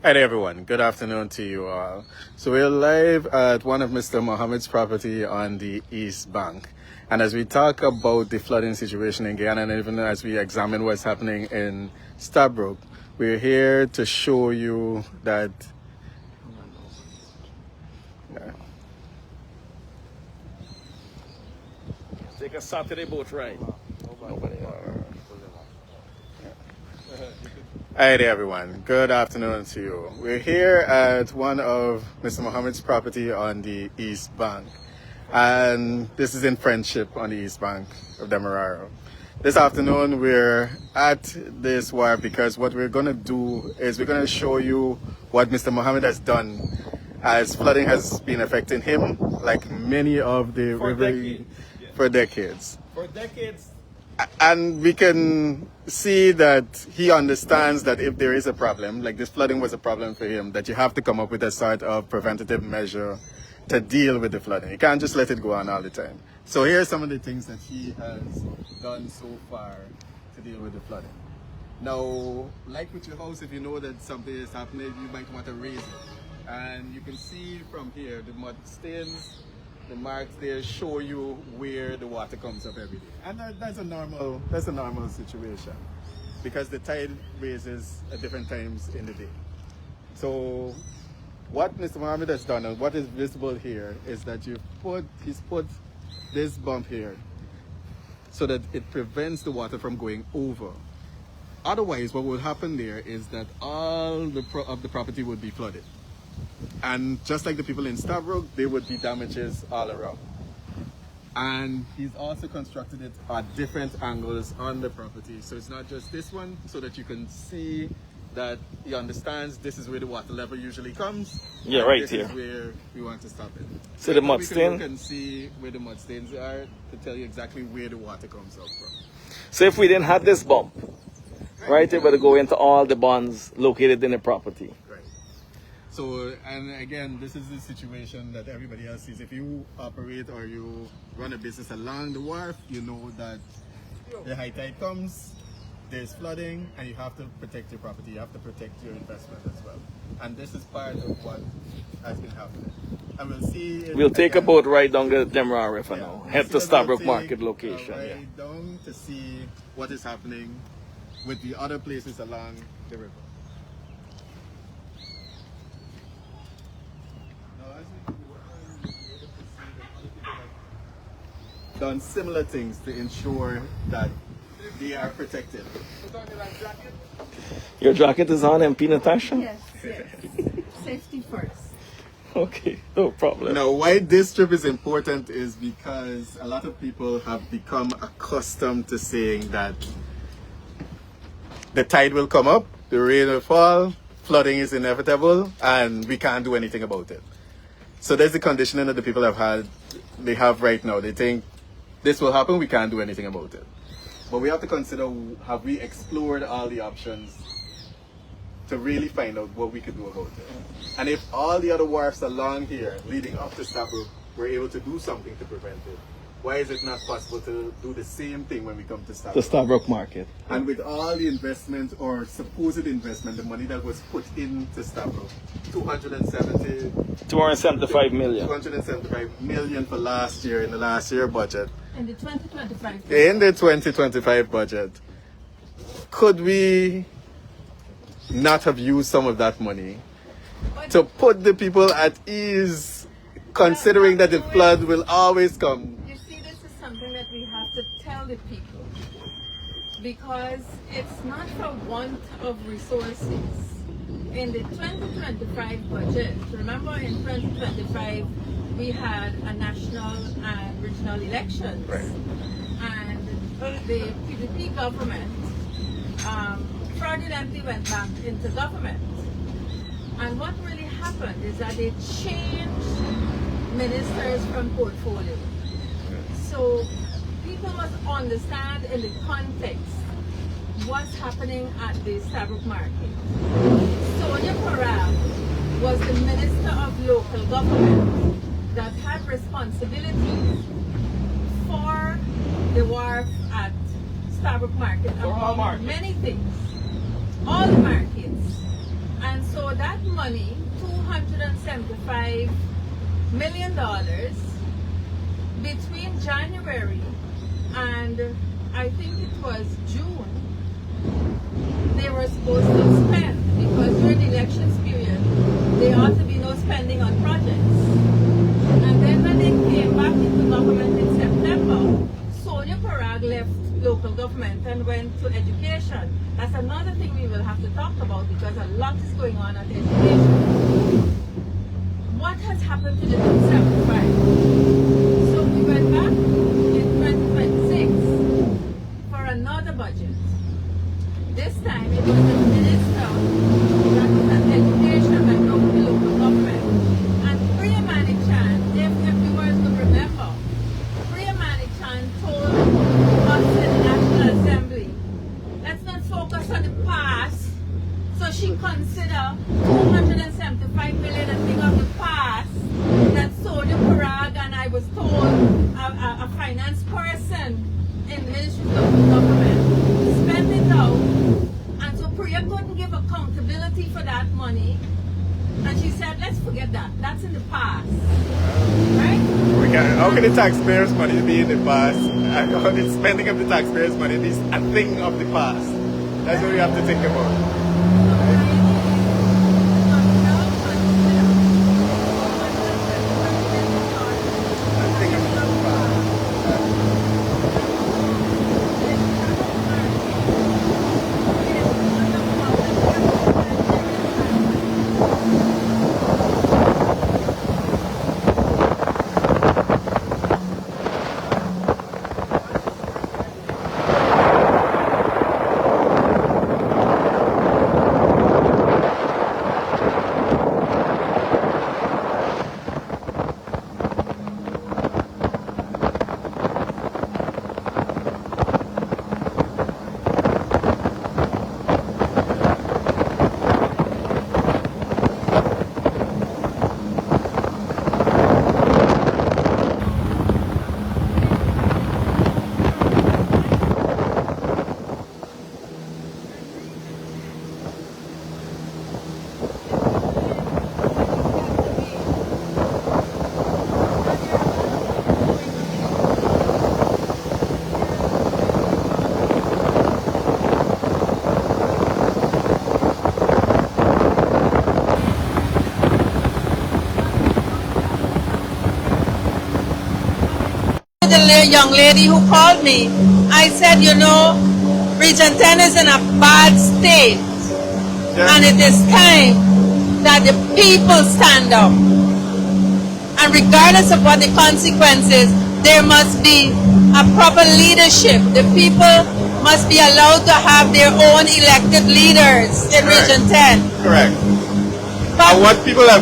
Hi everyone, good afternoon to you all. So we're live at one of Mr. Mohammed's property on the East Bank. And as we talk about the flooding situation in Guyana, and even as we examine what's happening in Stabroek, we're here to show you that Take a Saturday boat ride. Hi there everyone, good afternoon to you. We're here at one of Mr. Mohammed's property on the East Bank. And this is in Friendship on the East Bank of Demerara. This afternoon we're at this wharf because what we're going to do is we're going to show you what Mr. Mohammed has done as flooding has been affecting him like many of the for decades. And we can see that he understands that if there is a problem, like this flooding was a problem for him, that you have to come up with a sort of preventative measure to deal with the flooding. You can't just let it go on all the time. So here are some of the things that he has done so far to deal with the flooding. Now, like with your house, if you know that something is happening, you might want to raise it. And you can see from here, the mud stains, the marks there show you where the water comes up every day. And that's a normal situation because the tide raises at different times in the day. So what Mr. Mohammed has done and what is visible here is that he's put this bump here so that it prevents the water from going over. Otherwise, what will happen there is that all of the property would be flooded. And just like the people in Stabroek, there would be damages all around. And he's also constructed it at different angles on the property. So it's not just this one, so that you can see that he understands this is where the water level usually comes. Yeah, right this here. This is where we want to stop it. So the mud we stain? can see where the mud stains are to tell you exactly where the water comes out from. So if we didn't have this bump, right, it would go into all the bonds located in the property. So, and again, this is the situation that everybody else sees. If you operate or you run a business along the wharf, you know that the high tide comes, there's flooding, and you have to protect your property. You have to protect your investment as well. And this is part of what has been happening. And we'll see. We'll take a boat ride down the Demerara River now. Head to Stabroek Market location. Right down to see what is happening with the other places along the river. Done similar things to ensure that they are protected. Your jacket is on, MP Natasha? Yes. Safety first. Okay, no problem. Now, why this trip is important is because a lot of people have become accustomed to saying that the tide will come up, the rain will fall, flooding is inevitable, and we can't do anything about it. So there's the conditioning that the people they have right now. They think this will happen, we can't do anything about it. But we have to consider, have we explored all the options to really find out what we could do about it? And if all the other wharfs along here leading up to Stabroek were able to do something to prevent it, why is it not possible to do the same thing when we come to Stabroek? The Stabroek Market. And with all the investment or supposed investment, the money that was put into Stabroek, 275 million. 275 million for last year, in the last year budget. In the 2025. In the 2025 budget, could we not have used some of that money to put the people at ease, considering that the flood will always come? You see, this is something that we have to tell the people because it's not for want of resources. In the 2025 budget, remember in 2025 we had a national and regional elections, Right. and the PDP government fraudulently went back into government. And what really happened is that they changed ministers from portfolio. So people must understand in the context what's happening at the Stabroek Market. Sonia Parab was the Minister of Local Government that had responsibilities for the wharf at Stabroek Market, among many things, all the markets. And so that money, $275 million, between January and I think it was June, they were supposed to spend, because during the elections period, there ought to be no spending on projects. And then when they came back into government in September, Sonia Parag left local government and went to education. That's another thing we will have to talk about, because a lot is going on at education. What has happened to the 275? So we went back in 2026 for another budget. This time it was the minister that was at education that wrote the local government. And Priya Manichan, if viewers will remember, Priya Manichan told us in the National Assembly, let's not focus on the past. So she considered 275 million a thing of the past that Sonia Parag, and I was told a finance person in the Ministry of Local Government, spent it out. And so Priya couldn't give accountability for that money. And she said, let's forget that. That's in the past. Right? How can the taxpayers' money be in the past? And how the spending of the taxpayers' money is a thing of the past? That's what we have to think about. The young lady who called me, I said, you know, Region 10 is in a bad state, and it is time that the people stand up. And regardless of what the consequences, there must be a proper leadership. The people must be allowed to have their own elected leaders in Region 10. Correct. But what people are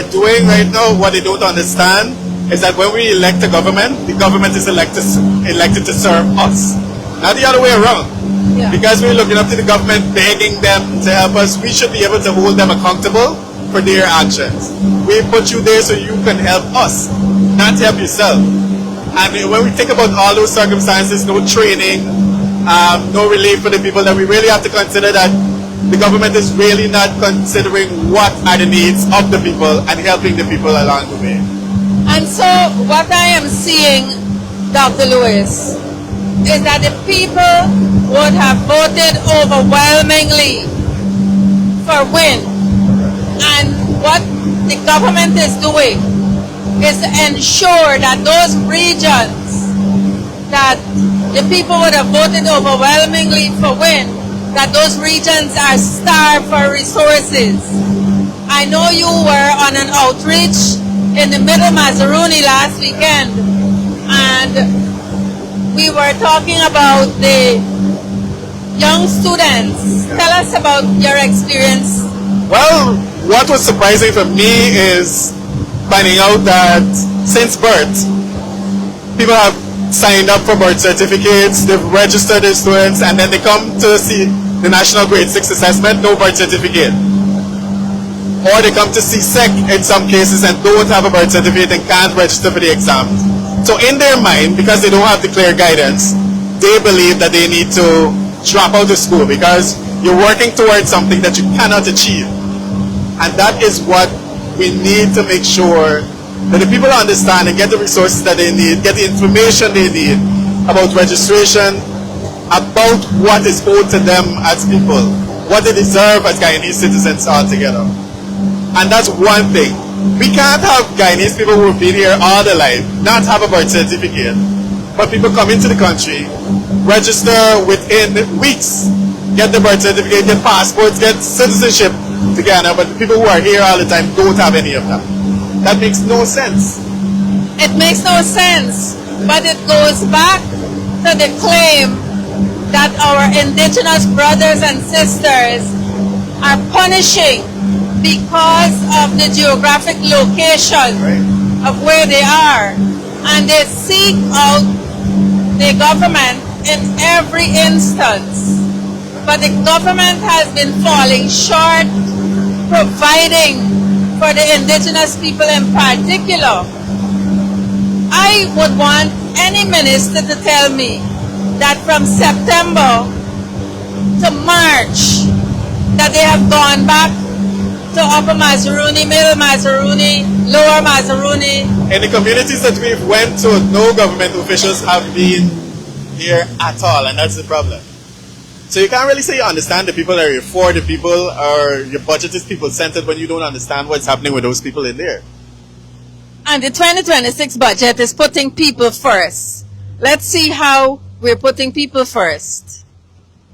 doing right now, what they don't understand, is that when we elect a government, the government is elected to serve us, not the other way around. Yeah. Because we're looking up to the government, begging them to help us, we should be able to hold them accountable for their actions. We put you there so you can help us, not help yourself. And when we think about all those circumstances, no training, no relief for the people, then we really have to consider that the government is really not considering what are the needs of the people and helping the people along the way. And so what I am seeing, Dr. Lewis, is that the people would have voted overwhelmingly for win. And what the government is doing is to ensure that those regions that the people would have voted overwhelmingly for win, that those regions are starved for resources. I know you were on an outreach in the Middle Mazaruni last weekend, and we were talking about the young students. Tell us about your experience. Well, what was surprising for me is finding out that since birth, people have signed up for birth certificates, they've registered their students, and then they come to see the National Grade 6 Assessment, no birth certificate. Or they come to see SEC in some cases and don't have a birth certificate and can't register for the exams. So in their mind, because they don't have the clear guidance, they believe that they need to drop out of school because you're working towards something that you cannot achieve. And that is what we need to make sure that the people understand and get the resources that they need, get the information they need about registration, about what is owed to them as people, what they deserve as Guyanese citizens altogether. And that's one thing. We can't have Guyanese people who have been here all their life not have a birth certificate, but people come into the country, register within weeks, get the birth certificate, get passports, get citizenship to Guyana, but the people who are here all the time don't have any of that. That makes no sense. It makes no sense, but it goes back to the claim that our indigenous brothers and sisters are punishing because of the geographic location of where they are, and they seek out the government in every instance. But the government has been falling short providing for the indigenous people in particular. I would want any minister to tell me that from September to March that they have gone back to Upper Mazaruni, Middle Mazaruni, Lower Mazaruni. In the communities that we've went to, no government officials have been here at all, and that's the problem. So you can't really say you understand the people, or you're for the people, or your budget is people-centered when you don't understand what's happening with those people in there. And the 2026 budget is putting people first. Let's see how we're putting people first.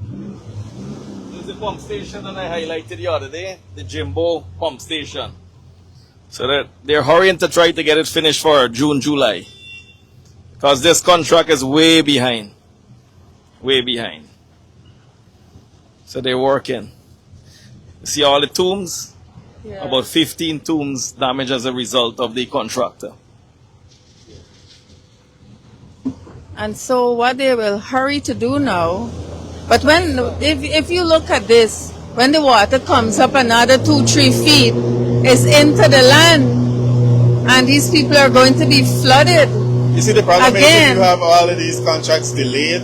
There's the pump station that I highlighted the other day, the Jimbo pump station. So that they're hurrying to try to get it finished for June, July. Because this contract is way behind. Way behind. So they're working. You see all the tombs? Yeah. About 15 tombs damaged as a result of the contractor. And so what they will hurry to do now, but if you look at this, when the water comes up another 2-3 feet, it's into the land, and these people are going to be flooded. You see, the problem is if Again. you have all of these contracts delayed,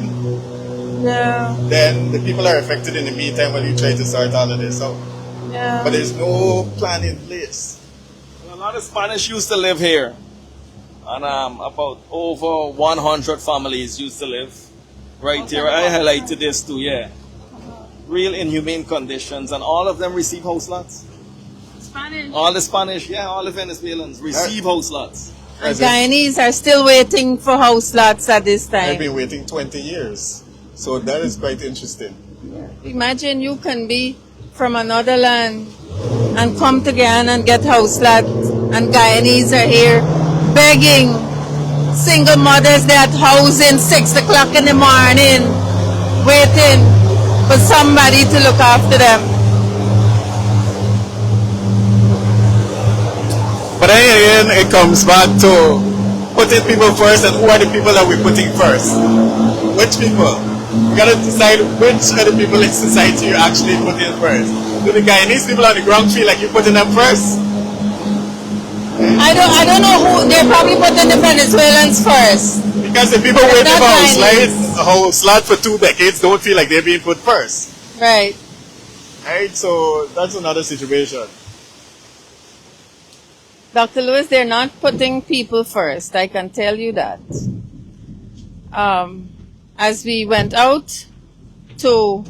Yeah, then the people are affected in the meantime while you try to sort all of this out. yeah. But there's no plan in place. A lot of Spanish used to live here. And about over 100 families used to live right here. I highlighted this too, yeah. Real inhumane conditions, and all of them receive house lots. Spanish. All the Spanish, yeah, all the Venezuelans receive house lots. And Guyanese are still waiting for house lots at this I've time. been waiting 20 years. So that is quite interesting. Imagine you can be from another land and come to Guyana and get house lots, and Guyanese are here begging single mothers that housing 6 o'clock in the morning, waiting for somebody to look after them. But then again, it comes back to putting people first, and who are the people that we're putting first? Which people? You gotta decide which are the people in society you actually put in first. Do the Guyanese people on the ground feel like you're putting them first? I don't know who, they're probably putting the Venezuelans first. Because the people But waiting not for a house lot for 2 decades don't feel like they're being put first. Right. Right? So that's another situation. Dr. Lewis, they're not putting people first. I can tell you that. As we went out to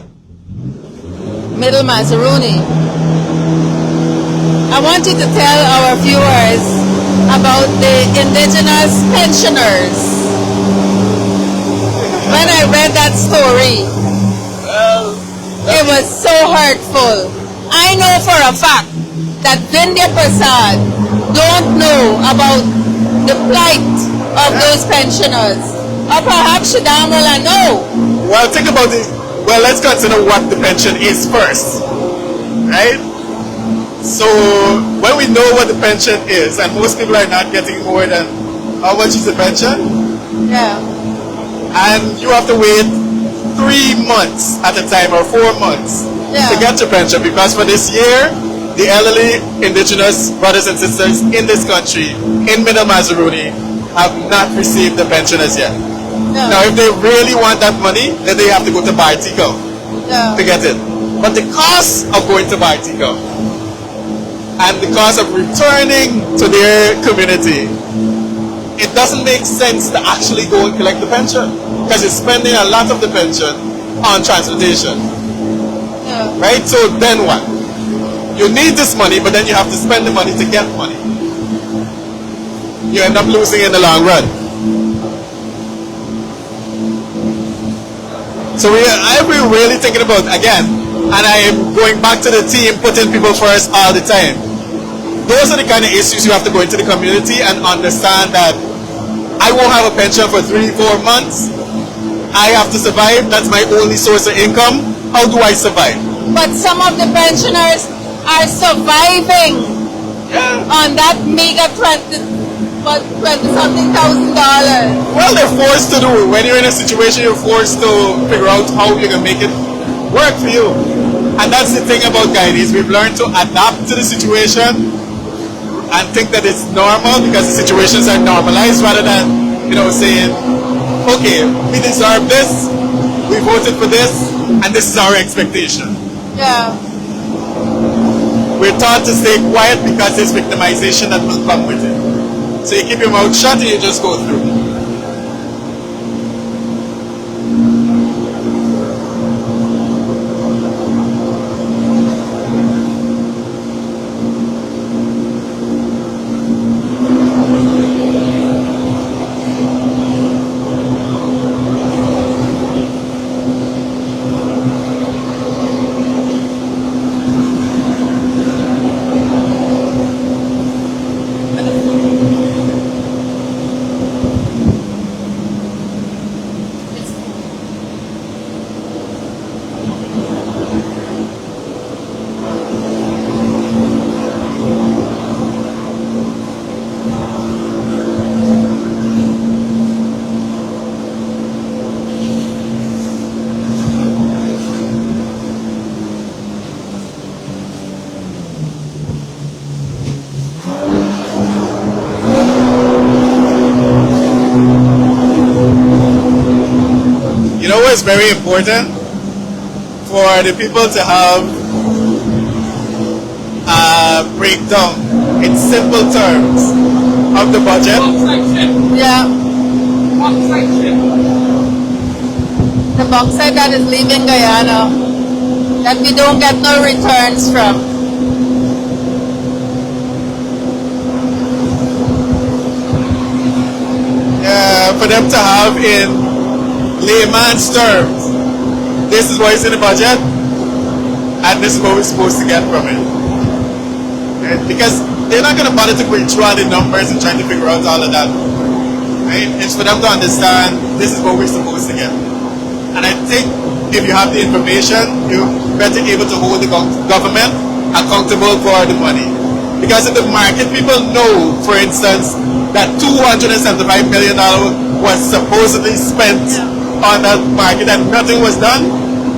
Middle Mazaruni, I want you to tell our viewers about the indigenous pensioners. When I read that story, it was so hurtful. I know for a fact that Vindhya Prasad don't know about the plight of those pensioners. Or perhaps Shadamrala know. Well, think about it. Well, let's consider what the pension is first. Right? So, when we know what the pension is, and most people are not getting more than, how much is the pension? Yeah. And you have to wait 3 months at a time, or 4 months, Yeah. to get your pension. Because for this year, the elderly indigenous brothers and sisters in this country, in Middle Mazaruni, have not received the pension as yet. Yeah. Now, if they really want that money, then they have to go to Bartico Yeah. to get it. But the cost of going to Bartico and the cost of returning to their community, it doesn't make sense to actually go and collect the pension because you're spending a lot of the pension on transportation. Yeah. Right? So then what? You need this money, but then you have to spend the money to get money. You end up losing in the long run. So we're really thinking about, again, and I am going back to the team, putting people first all the time. Those are the kind of issues you have to go into the community and understand that I won't have a pension for 3-4 months. I have to survive. That's my only source of income. How do I survive? But some of the pensioners are surviving on that meager $20-something thousand. Well, they're forced to do it. When you're in a situation, you're forced to figure out how you can make it work for you. And that's the thing about Guyanese. We've learned to adapt to the situation and think that it's normal because the situations are normalized rather than, saying, okay, we deserve this, we voted for this, and this is our expectation. Yeah. We're taught to stay quiet because there's victimization that will come with it. So you keep your mouth shut and you just go through. It's very important for the people to have a breakdown in simple terms of the budget. Yeah. The bauxite that is leaving Guyana, that we don't get no returns from. For them to have in layman's terms, this is what is in the budget and this is what we're supposed to get from it. Right? Because they're not going to bother to go through all the numbers and trying to figure out all of that. Right? It's for them to understand this is what we're supposed to get. And I think if you have the information, you're better able to hold the government accountable for the money. Because if the market people know, for instance, that $275 million was supposedly spent on that market and nothing was done,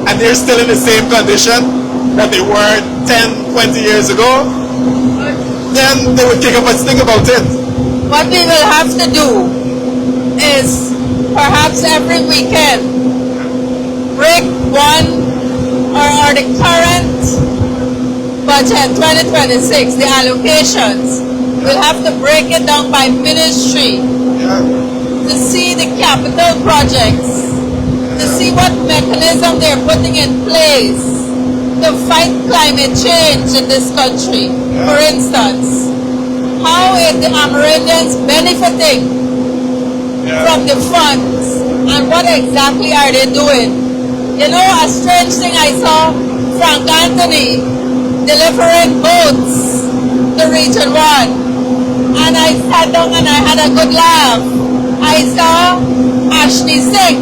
and they're still in the same condition that they were 10, 20 years ago, then they would kick up a stink about it. What we will have to do is perhaps every weekend break one or the current budget 2026, the allocations, we'll have to break it down by ministry to see the capital projects, to see what mechanism they're putting in place to fight climate change in this country. For instance, how is the Amerindians benefiting from the funds and what exactly are they doing? You know, a strange thing I saw, Frank Anthony delivering boats to Region 1, and I sat down and I had a good laugh. I saw Ashley Singh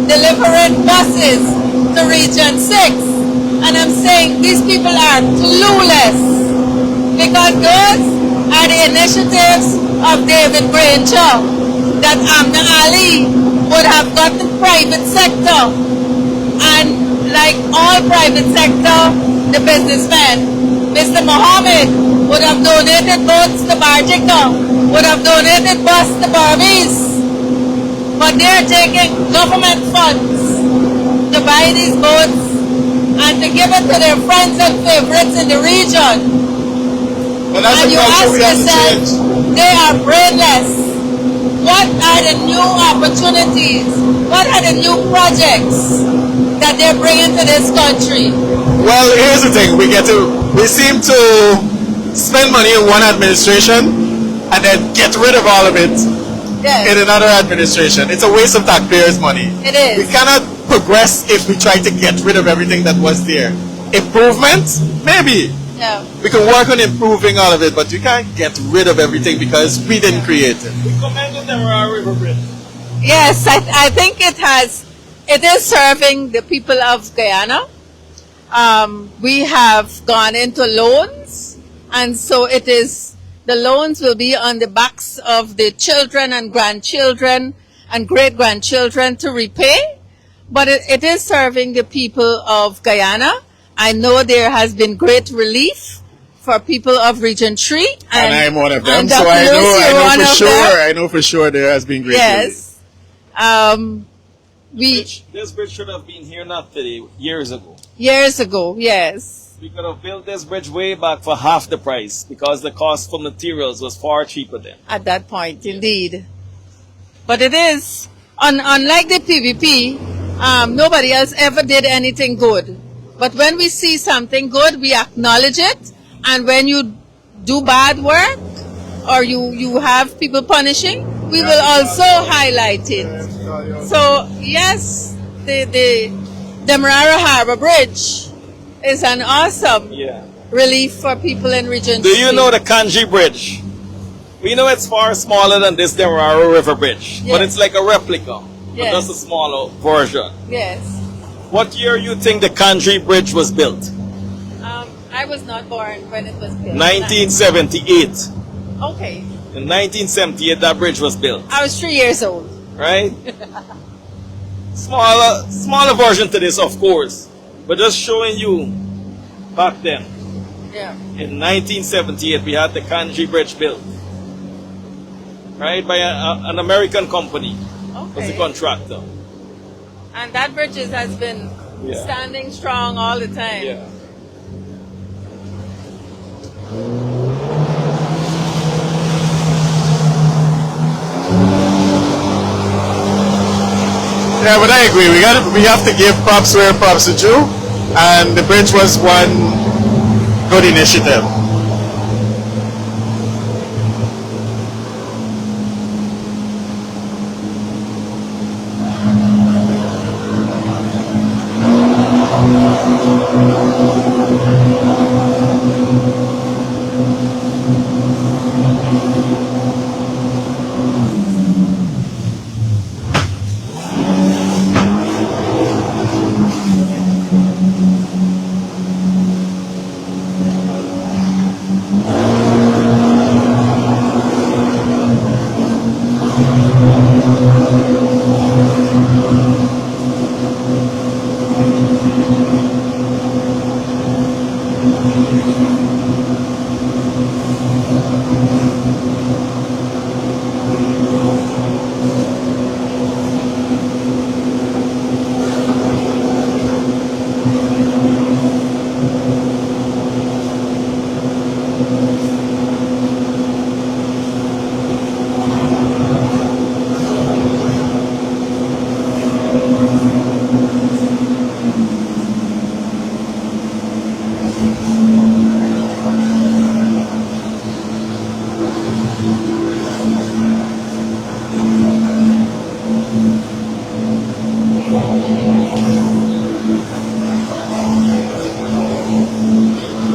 delivering buses to Region 6, and I'm saying these people are clueless, because those are the initiatives of David Granger that Amna Ali would have got the private sector, and like all private sector, the businessmen, Mr. Mohammed would have donated boats to Barjika, would have donated bus to Burmese, but they're taking government funds to buy these boats and to give it to their friends and favorites in the region. But as a and you culture, ask we have to yourself, change. they are brainless. What are the new opportunities? What are the new projects that they're bringing to this country? Well, here's the thing: we seem to spend money in one administration and then get rid of all of it Yes, in another administration. It's a waste of taxpayers' money. it is. We cannot progress if we try to get rid of everything that was there. Improvement, maybe. Yeah. We can work on improving all of it, but we can't get rid of everything because we didn't create it. We commend the Demerara River Bridge. Yes, I think it is serving the people of Guyana. We have gone into loans, and so the loans will be on the backs of the children and grandchildren and great-grandchildren to repay, but it is serving the people of Guyana. I know there has been great relief for people of Region 3. And I'm one of them, and so Dr. I Lewis, you're know one for of sure. them. I know for sure there has been great relief. Yes. This bridge should have been here not today, years ago. Years ago, yes. We could have built this bridge way back for half the price because the cost for materials was far cheaper then. At that point, indeed. But it is, unlike the PVP, nobody else ever did anything good. But when we see something good, we acknowledge it. And when you do bad work, or you have people punishing, we will also highlight it. So, yes, the Demerara Harbor Bridge is an awesome relief for people in Region Do 3. you know the Kanji Bridge? We know it's far smaller than this Demerara River Bridge, but Yes. it's like a replica, but Yes. just a smaller version. Yes. What year you think the Kanji Bridge was built? I was not born when it was built. 1978. Okay. In 1978, that bridge was built, I was 3 years old. right? Smaller version to this, of course, but just showing you back then. Yeah. In 1978, we had the Kanji Bridge built, right, by an American company. Was the Okay. contractor. And that bridge has been standing strong all the time. Yeah. Yeah, but I agree. We have to give props where props are due, and the bridge was one good initiative.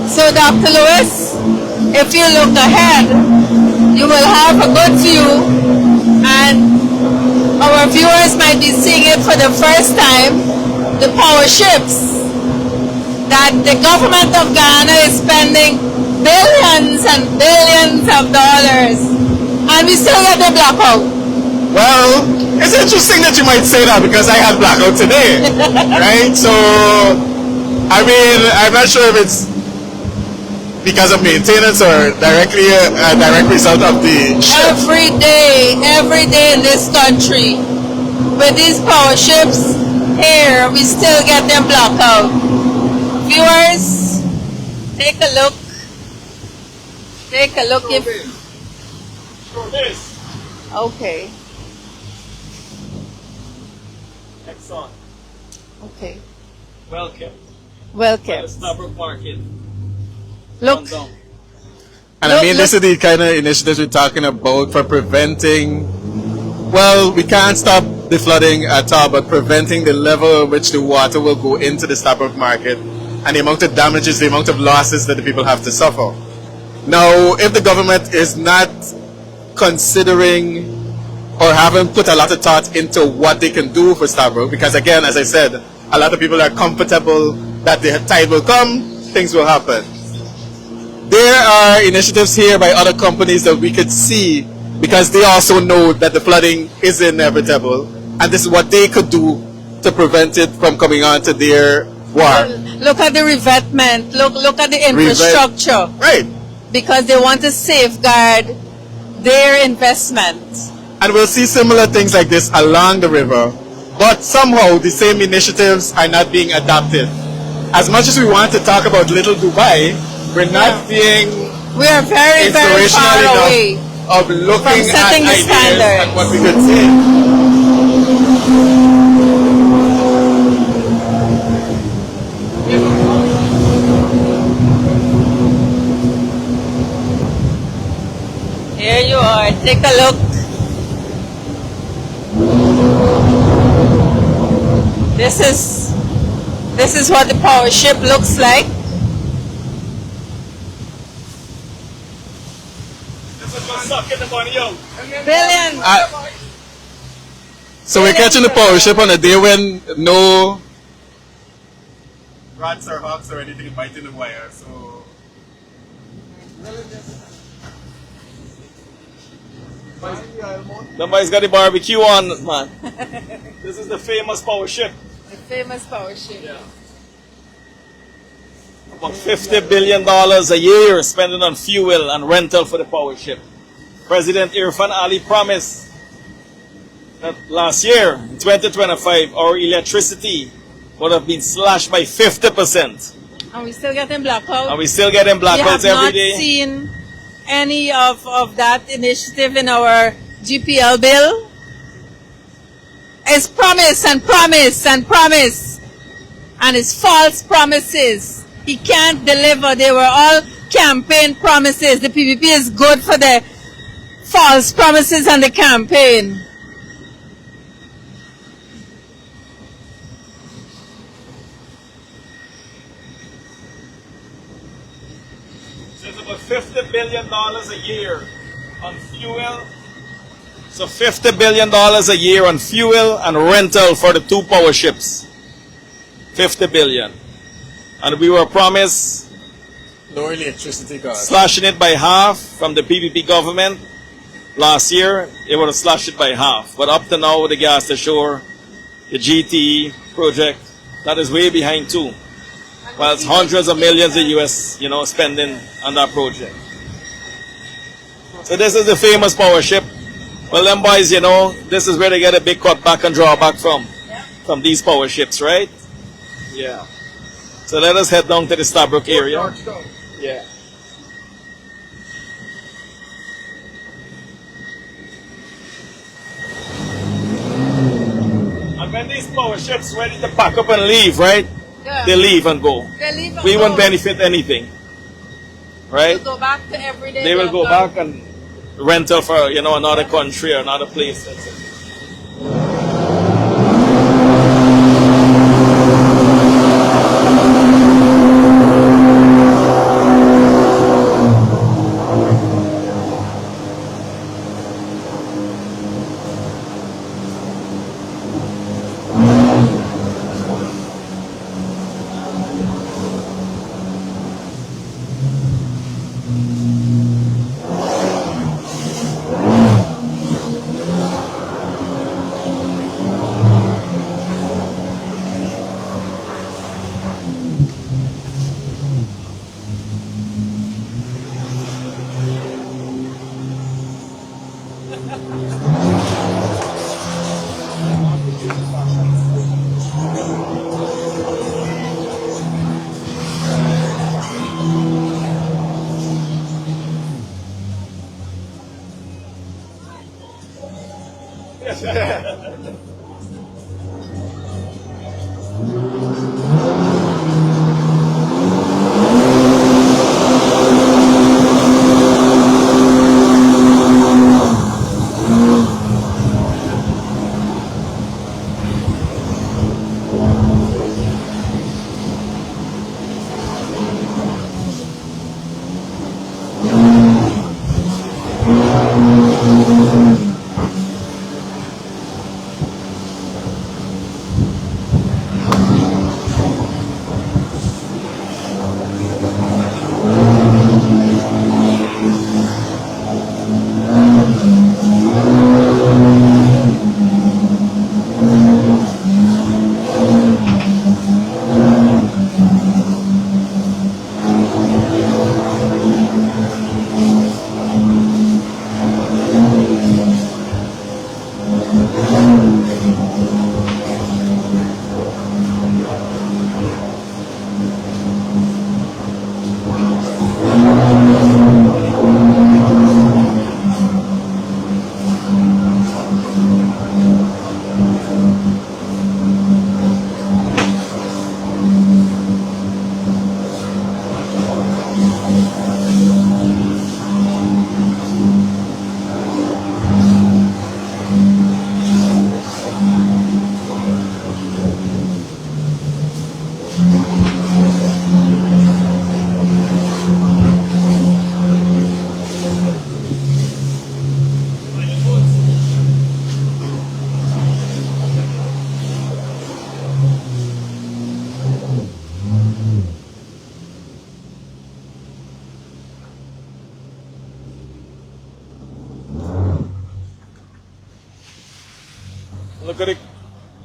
So, Dr. Lewis, if you look ahead, you will have a good view, and our viewers might be seeing it for the first time, the power ships that the government of Ghana is spending billions and billions of dollars, and we still get the blackout. Well, it's interesting that you might say that because I had blackout today, right? So, I mean, I'm not sure if it's because of maintenance or directly a direct result of the ship. Every day in this country, with these power ships here, we still get them blocked out. Viewers, take a look. Take a look if... Show this. Okay. Exxon. Okay. Well kept. Well By the kept. Stabroek Market. Look. Down. And Look, I mean, look. this is the kind of initiatives we're talking about for preventing. Well, we can't stop the flooding at all, but preventing the level at which the water will go into the Stabroek Market and the amount of damages, the amount of losses that the people have to suffer. Now, if the government is not considering or haven't put a lot of thought into what they can do for Stabroek, because again, as I said, a lot of people are comfortable that the tide will come, things will happen. There are initiatives here by other companies that we could see because they also know that the flooding is inevitable and this is what they could do to prevent it from coming onto their wharf. Look at the revetment. Look at the infrastructure. Right. Because they want to safeguard their investment. And we'll see similar things like this along the river, but somehow the same initiatives are not being adopted. As much as we want to talk about Little Dubai, we're not being We are very, very inspirational far enough away of looking from setting at the ideas standards. and what we could say. Here you are. Take a look. This is what the power ship looks like. This is what's sucking the money out. Billion. So we're catching the power ship on a day when no rats or hawks or anything biting the wire. So Somebody's got the barbecue on, man. This is the famous power ship. The famous power ship. About $50 billion a year spending on fuel and rental for the power ship. President Irfan Ali promised that last year, in 2025, our electricity would have been slashed by 50%. And we still getting blackouts. And we still getting We have blackouts not every day. seen any of that initiative in our GPL bill. It's promise and promise and promise. And it's false promises. He can't deliver. They were all campaign promises. The PPP is good for the false promises and the campaign. So it's about $50 billion a year on fuel. So $50 billion a year on fuel and rental for the two power ships. $50 billion. And we were promised lower electricity costs. slashing it by half from the PPP government. Last year, they would have slashed it by half. But up to now, with the gas to shore, the GTE project, that is way behind too. Well, it's hundreds of millions of US, spending on that project. So this is the famous power ship. Well, them boys, this is where they get a big cutback and drawback from these power ships, right? Yeah. So let us head down to the Stabroek area. Yeah. And when these power ships ready to pack up and leave, right? Yeah. They leave and go. They leave and We go. won't benefit anything. Right? They'll go back to everyday. They will go local. back and rental for, another country or another place. That's it.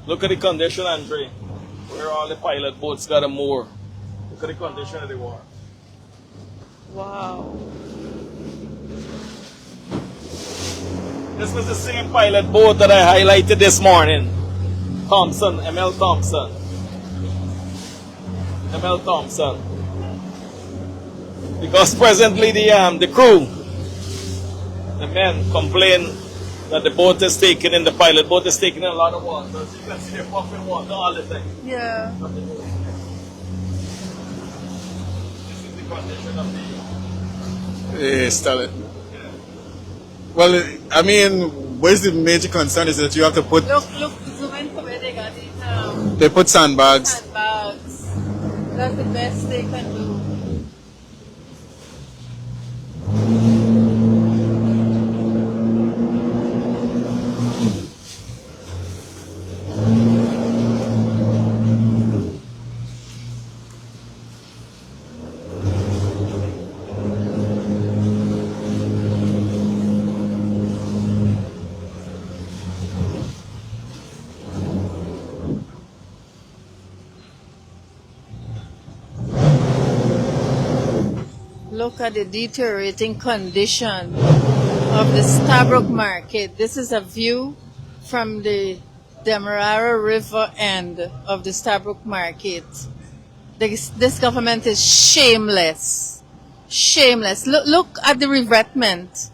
Look at the condition, Andre. Where all the pilot boats got a moor. Look at the condition of the water. Wow. This was the same pilot boat that I highlighted this morning. Thompson, ML Thompson. ML Thompson. Because presently the crew, the men complain that the boat is taking in, the pilot boat is taking in a lot of water. So you can see they're pumping water all the time. Yeah. This is the condition of the... Yes, tell it. Well, I mean, where's the major concern is that you have to put, Look, zoom in for where they got it. they put sandbags. Sandbags. That's the best they can do. Look at the deteriorating condition of the Stabroek Market. This is a view from the Demerara River end of the Stabroek Market. This government is shameless. Shameless. Look at the revetment.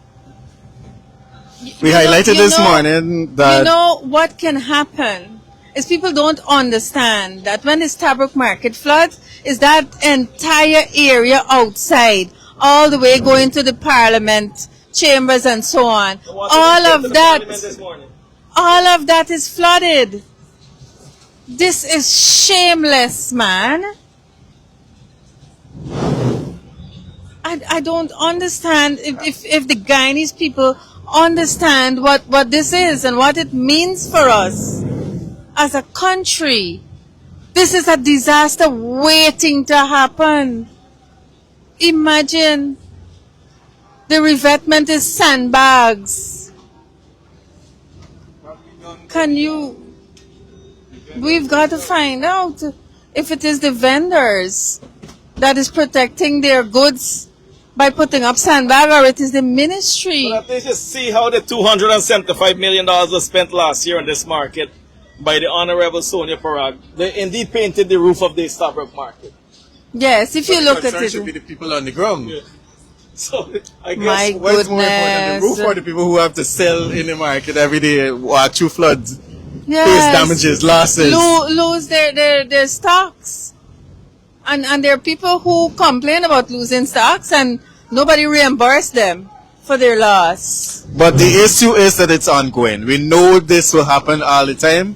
We highlighted this morning that... You know what can happen is people don't understand that when the Stabroek Market floods, is that entire area outside, all the way going to the Parliament chambers and so on. All of that is flooded. This is shameless, man. I don't understand if the Guyanese people understand what this is and what it means for us as a country. This is a disaster waiting to happen. Imagine the revetment is sandbags. We've got to find out if it is the vendors that is protecting their goods by putting up sandbag, or it is the ministry. But at least just see how the $275 million was spent last year on this market by the Honorable Sonia Parag. They indeed painted the roof of the Stabroek Market. Yes, if you look at it. should be the people on the ground. Yeah. So I guess My What's more important, the roof or the people who have to sell in the market every day watch through floods, face damages, losses? Lose their stocks. And there are people who complain about losing stocks and nobody reimbursed them for their loss. But the issue is that it's ongoing. We know this will happen all the time,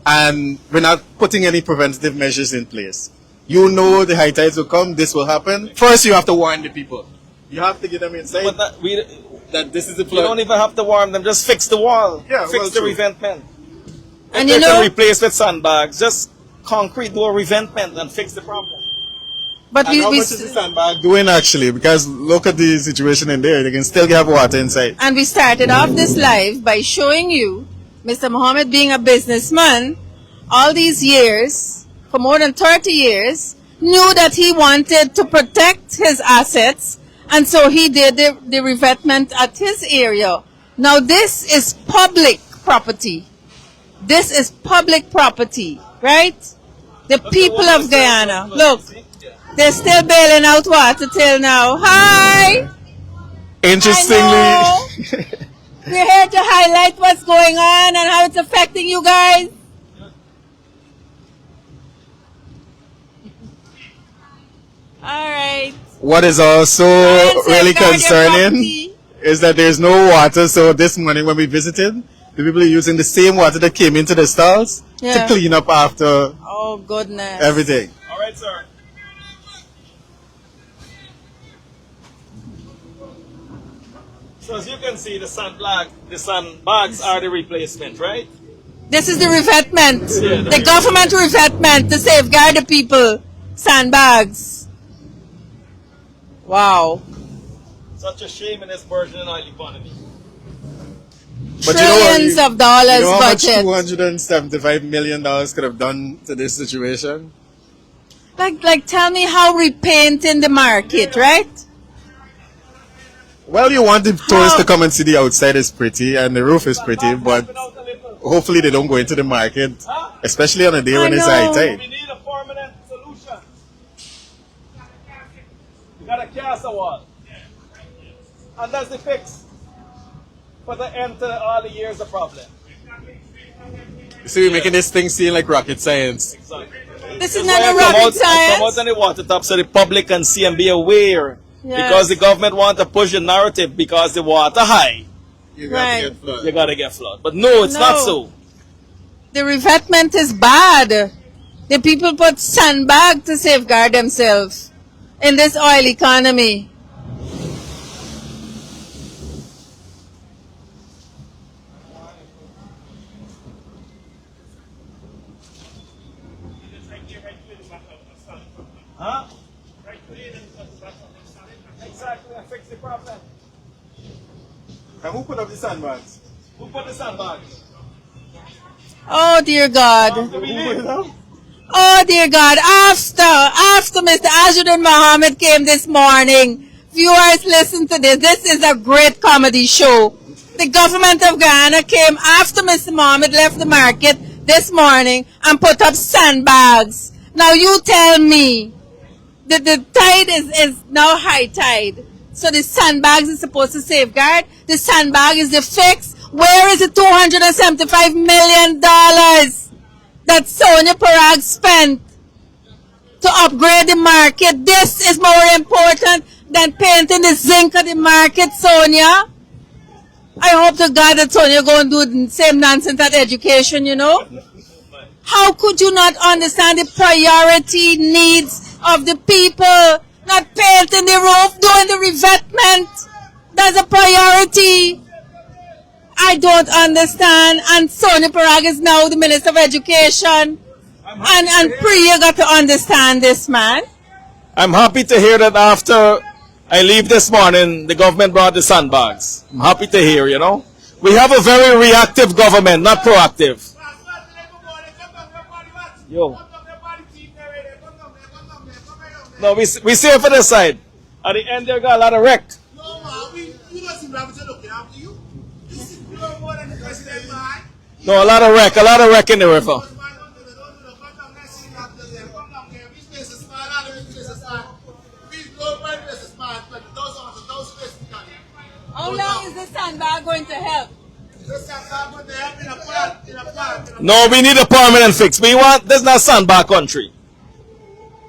and we're not putting any preventative measures in place. You know the high tides will come, this will happen. First, you have to warn the people. You have to get them insight. But that this is the You flood. don't even have to warm them. Just fix the wall. Yeah, fix well, the true. revetment. And If you they can know, replace with sandbags, just concrete, do a revetment and fix the problem. but And how much is the sandbag doing actually? Because look at the situation in there. They can still have water inside. And we started off this live by showing you Mr. Mohammed being a businessman all these years, for more than 30 years, knew that he wanted to protect his assets, and so he did the revetment at his area. Now this is public property. This is public property, right? The people of Guyana, look, they're still bailing out water till now. Hi! Interestingly, We're here to highlight what's going on and how it's affecting you guys. All right. what is also really concerning is that there's no water. So this morning when we visited, the people are using the same water that came into the stalls Yeah. to clean up after Oh, goodness. everything. All right, sir. So as you can see, the sandbags are the replacement, right? This is the revetment. Yeah, The government revetment to safeguard the people. Sandbags. Wow. Such a shame in this burgeoning oil economy. But you know what? Trillions of dollars You know how much budget. $275 million could have done to this situation? Like, tell me how repainting the market, right? Well, you want the tourists to come and see the outside is pretty and the roof is pretty, but hopefully they don't go into the market, especially on a day when it's high know. tide. We need a permanent solution. You gotta cast a wall. And that's the fix. For the end to all the years of problem. So we're making this thing seem like rocket science. Exactly. This is That's not why a I come rocket out- I come out science. on the water top so the public can see and be aware. Yes. Because the government want to push the narrative because the water high, You Right. get flooded. you gotta get flood. But no, it's not No. so. The revetment is bad. The people put sandbag to safeguard themselves in this oil economy. Huh? Exactly, and fix the problem. And who put up the sandbags? Who put the sandbags? Oh dear God. After we leave. Oh dear God. After Mr. Ajuddin Mohammed came this morning, viewers, listen to this. This is a great comedy show. The government of Guyana came after Mr. Mohammed left the market this morning and put up sandbags. Now you tell me that the tide is now high tide. So the sandbags is supposed to safeguard. The sandbag is the fix. Where is the $275 million that Sonia Parag spent to upgrade the market? This is more important than painting the zinc of the market, Sonia. I hope to God that Sonia going to do the same nonsense at education, you know. How could you not understand the priority needs of the people? Not painting the roof, doing the revetment. That's a priority. I don't understand. And Sonia Parag is now the Minister of Education. And Priya got to understand this, man. I'm happy to hear that after I leave this morning, the government brought the sandbags. I'm happy to hear, you know. We have a very reactive government, not proactive. Yo. No, we see it for this side. At the end, there got a lot of wreck. No, man, you don't see Robinson looking after you. You see no more than the president, man. No, a lot of wreck in the river. How long is the sandbag going to help? No, we need a permanent fix. This is not sandbar country.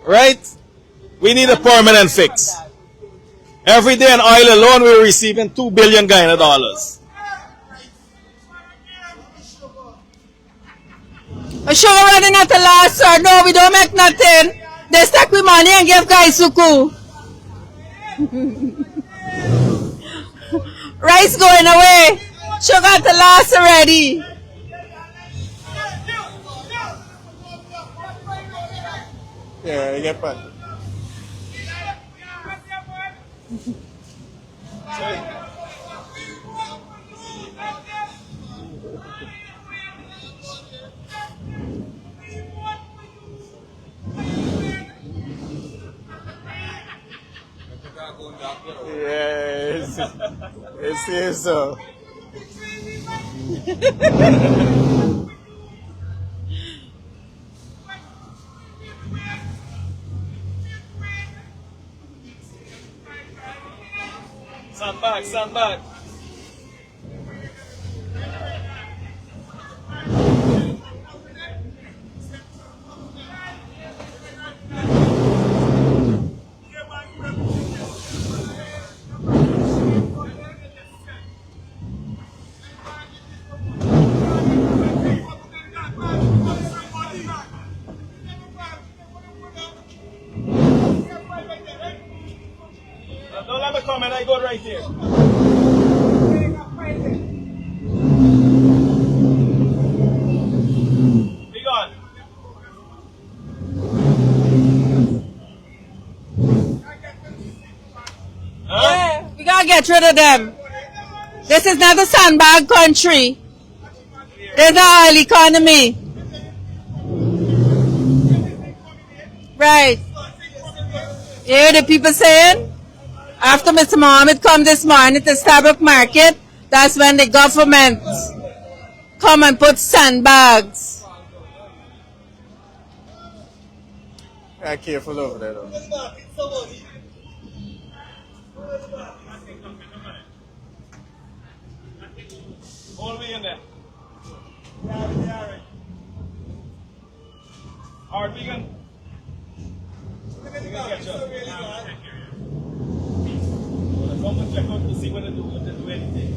Right? We need a permanent fix. Every day in oil alone, we're receiving $2 billion Guyana dollars. A sugar running at the last, sir. No, we don't make nothing. They stack with money and give guys suku. Rice going away. Sugar to last already. Yeah, you get fun. Yes, it seems so. Stand back, stand back. Don't let me come and I go right here. Be gone. Huh? Yeah, we gotta get rid of them. This is not a sandbag country. There's an oil economy. Right. You hear the people saying? After Mr. Mohammed come this morning to Starbuck Market, that's when the government come and put sandbags. Yeah, careful over there though. Hold me in there. Alright, vegan. Catch up. Come and check out to see what they do anything.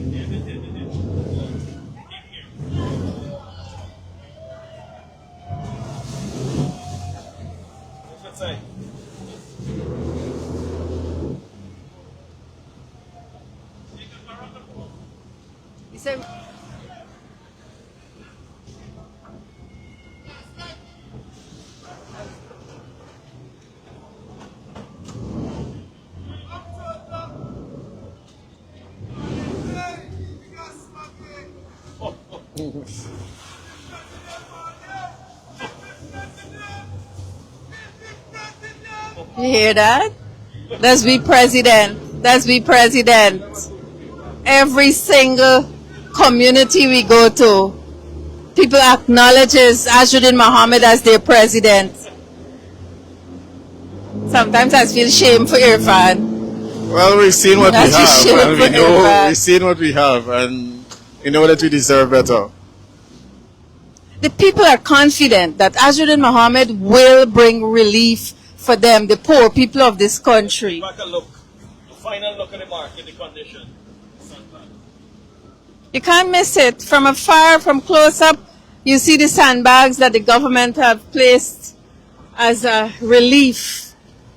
What's that say? You say, you hear that? Let's be president. Let's be president. Every single community we go to, people acknowledges Ashuddin Muhammad as their president. Sometimes I feel shame for Irfan. Well, we've seen what we That's just shit have, and we for know Irfan. we've seen what we have, and we know that we deserve better. The people are confident that Ashuddin Muhammad will bring relief for them, the poor people of this country. Back a look. The final look at the market, the condition. You can't miss it. From afar, from close up, you see the sandbags that the government have placed as a relief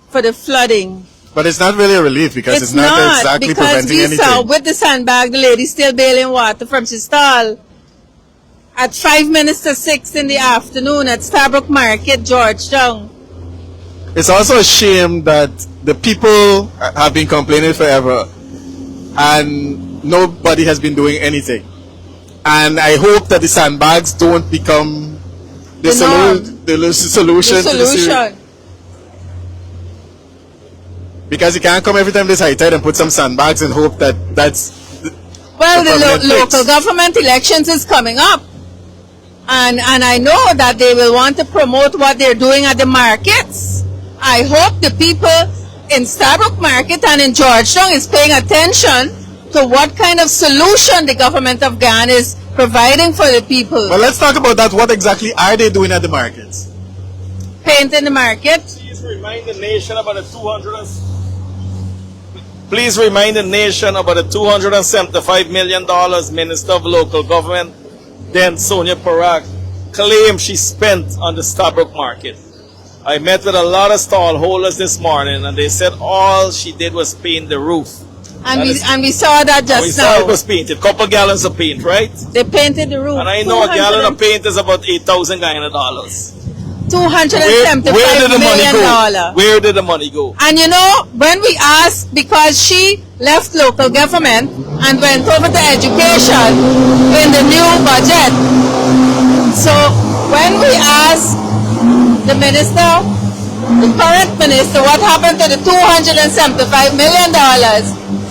for the flooding. But it's not really a relief because it's not exactly because preventing we anything. saw with the sandbag, the lady still bailing water from her stall at 5 minutes to 6 in the afternoon at Starbuck Market, Georgetown. It's also a shame that the people have been complaining forever and nobody has been doing anything. And I hope that the sandbags don't become the solution to the situation. Because you can't come every time this high tide and put some sandbags and hope that that's Well, the permanent fix. local government elections is coming up. And I know that they will want to promote what they're doing at the markets. I hope the people in Starbuck Market and in Georgetown is paying attention to what kind of solution the government of Guyana is providing for the people. Well, let's talk about that. What exactly are they doing at the markets? Paint in the market. Please remind the nation about the Please remind the nation about the $275 million Minister of Local Government, then Sonia Parak, claimed she spent on the Starbuck Market. I met with a lot of stall holders this morning and they said all she did was paint the roof. And we saw that We just saw it now. was painted. Couple gallons of paint, right? They painted the roof. And I know a gallon of paint is about 8,000 Guyana dollars. $275 Where did the money million go? dollar. Where did the money go? And you know, when we asked, because she left local government and went over to education in the new budget. So when we asked the minister, the current minister, what happened to the $275 million,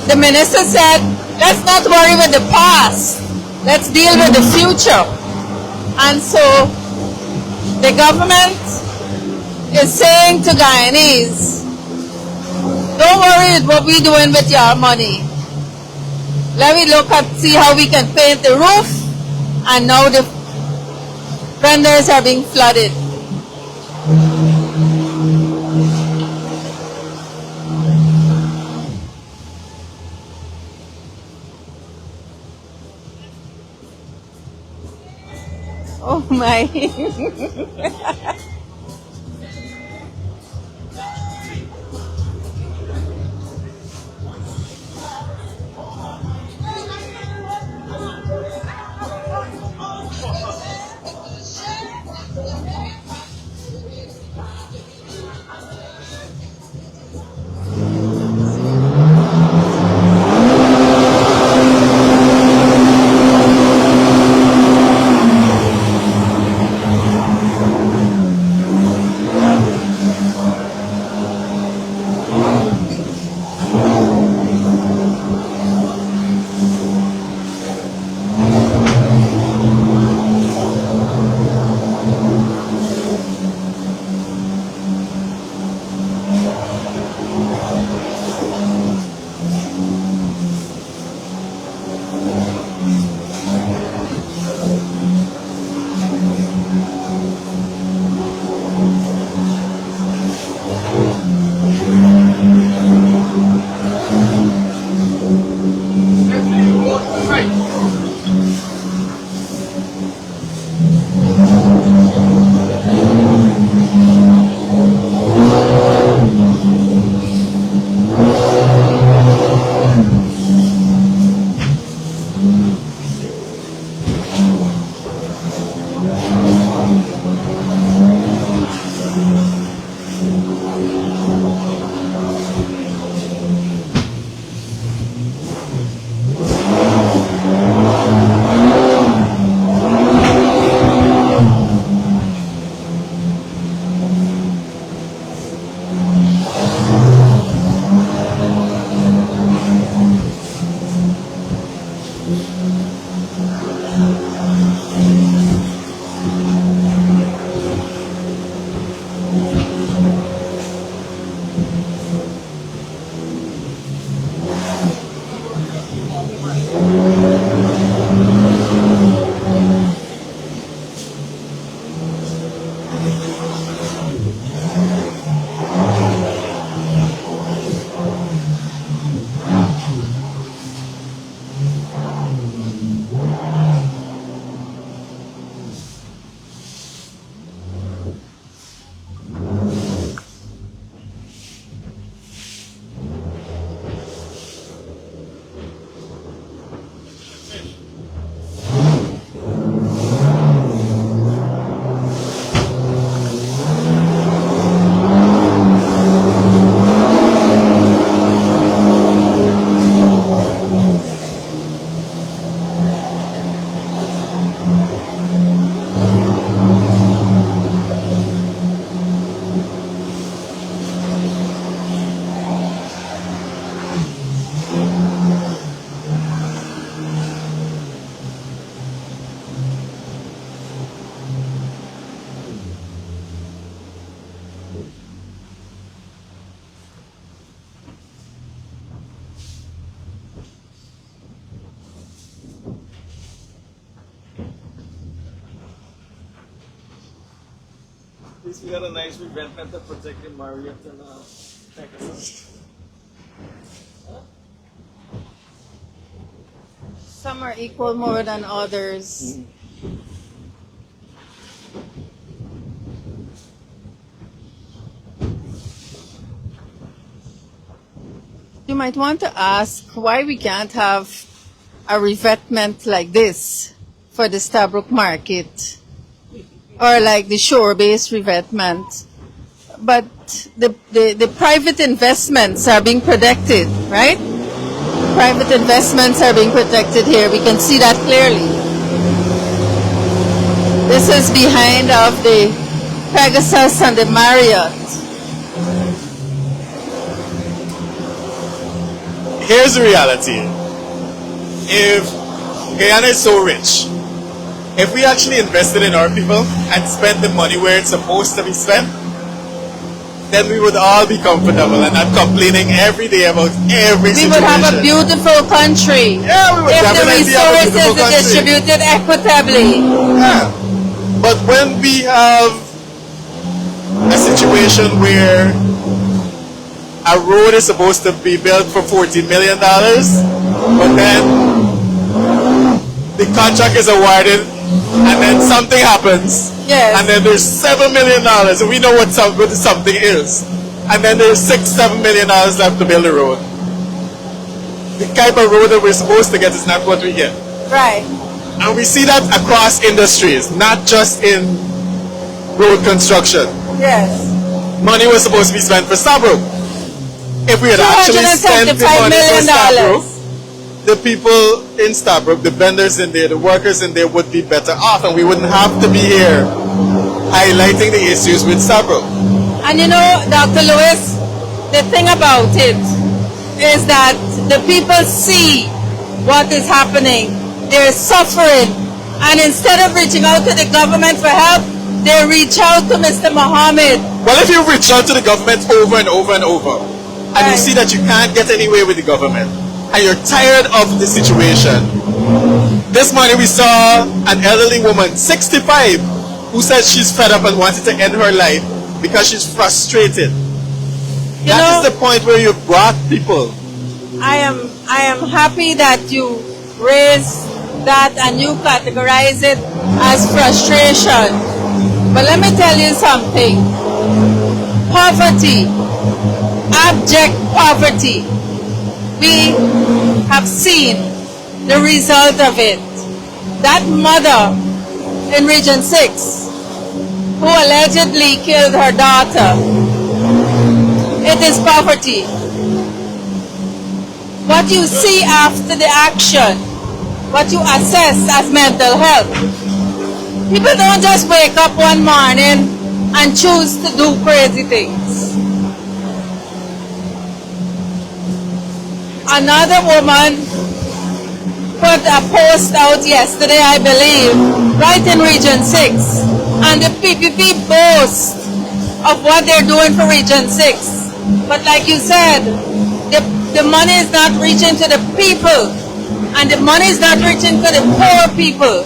the minister said, let's not worry with the past. Let's deal with the future. And so the government is saying to Guyanese, don't worry with what we're doing with your money. Let me look at, see how we can paint the roof, and now the vendors are being flooded. Oh my. At least we got a nice revetment to protect the Marriott and Texas. Some are equal more than others. You might want to ask why we can't have a revetment like this for the Stabrook Market, or like the shore-based revetment. But the private investments are being protected, right? Private investments are being protected here. We can see that clearly. This is behind of the Pegasus and the Marriott. Here's the reality. If Guyana is so rich, if we actually invested in our people and spent the money where it's supposed to be spent, then we would all be comfortable and not complaining every day about every We situation. would have a beautiful country Yeah, we would if the definitely have a resources beautiful are country. distributed equitably. Yeah. But when we have a situation where a road is supposed to be built for $14 million, but then the contract is awarded and then something happens. Yes. And then there's $7 million and we know what the something is. And then there's $6-7 million left to build the road. The type of road that we're supposed to get is not what we get. Right. And we see that across industries, not just in road construction. Yes. Money was supposed to be spent for Stabrook. If we had actually spent the $275 money for million. Stabrook, the people in Stabrook, the vendors in there, the workers in there would be better off, and we wouldn't have to be here highlighting the issues with Stabrook. And you know, Dr. Lewis, the thing about it is that the people see what is happening. They're suffering. And instead of reaching out to the government for help, they reach out to Mr. Mohammed. Well, if you reach out to the government over and over and over, and you Right. see that you can't get anywhere with the government, and you're tired of the situation. This morning we saw an elderly woman, 65, who said she's fed up and wanted to end her life because she's frustrated. You That know, is the point where you brought people. I am happy that you raise that and you categorize it as frustration. But let me tell you something. Poverty, abject poverty, we have seen the result of it. That mother in Region 6 who allegedly killed her daughter, it is poverty. What you see after the action, what you assess as mental health. People don't just wake up one morning and choose to do crazy things. Another woman put a post out yesterday, I believe, right in Region 6. And the PPP boast of what they're doing for Region 6. But like you said, the money is not reaching to the people. And the money is not reaching to the poor people.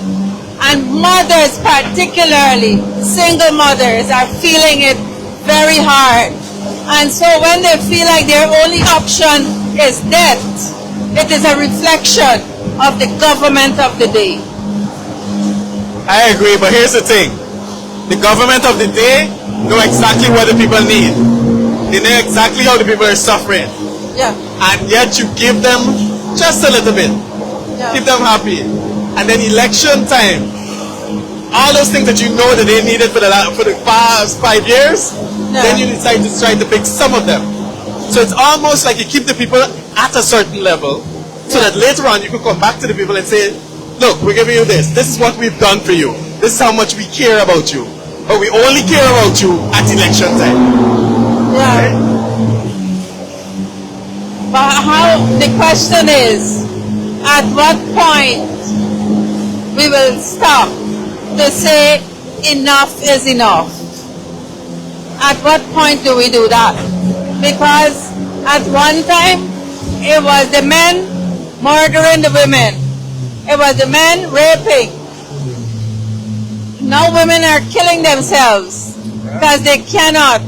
And mothers, particularly single mothers, are feeling it very hard. And so when they feel like their only option is death, it is a reflection of the government of the day. I agree, but here's the thing. The government of the day know exactly what the people need. They know exactly how the people are suffering. Yeah. And yet you give them just a little bit. Yeah. Keep them happy. And then election time, all those things that you know that they needed for the past 5 years, then you decide to try to pick some of them. So it's almost like you keep the people at a certain level, so that later on you can come back to the people and say, look, we're giving you this. This is what we've done for you. This is how much we care about you. But we only care about you at election time. Yeah. But how, the question is, at what point we will stop to say enough is enough? At what point do we do that? Because at one time, it was the men murdering the women. It was the men raping. Now women are killing themselves because they cannot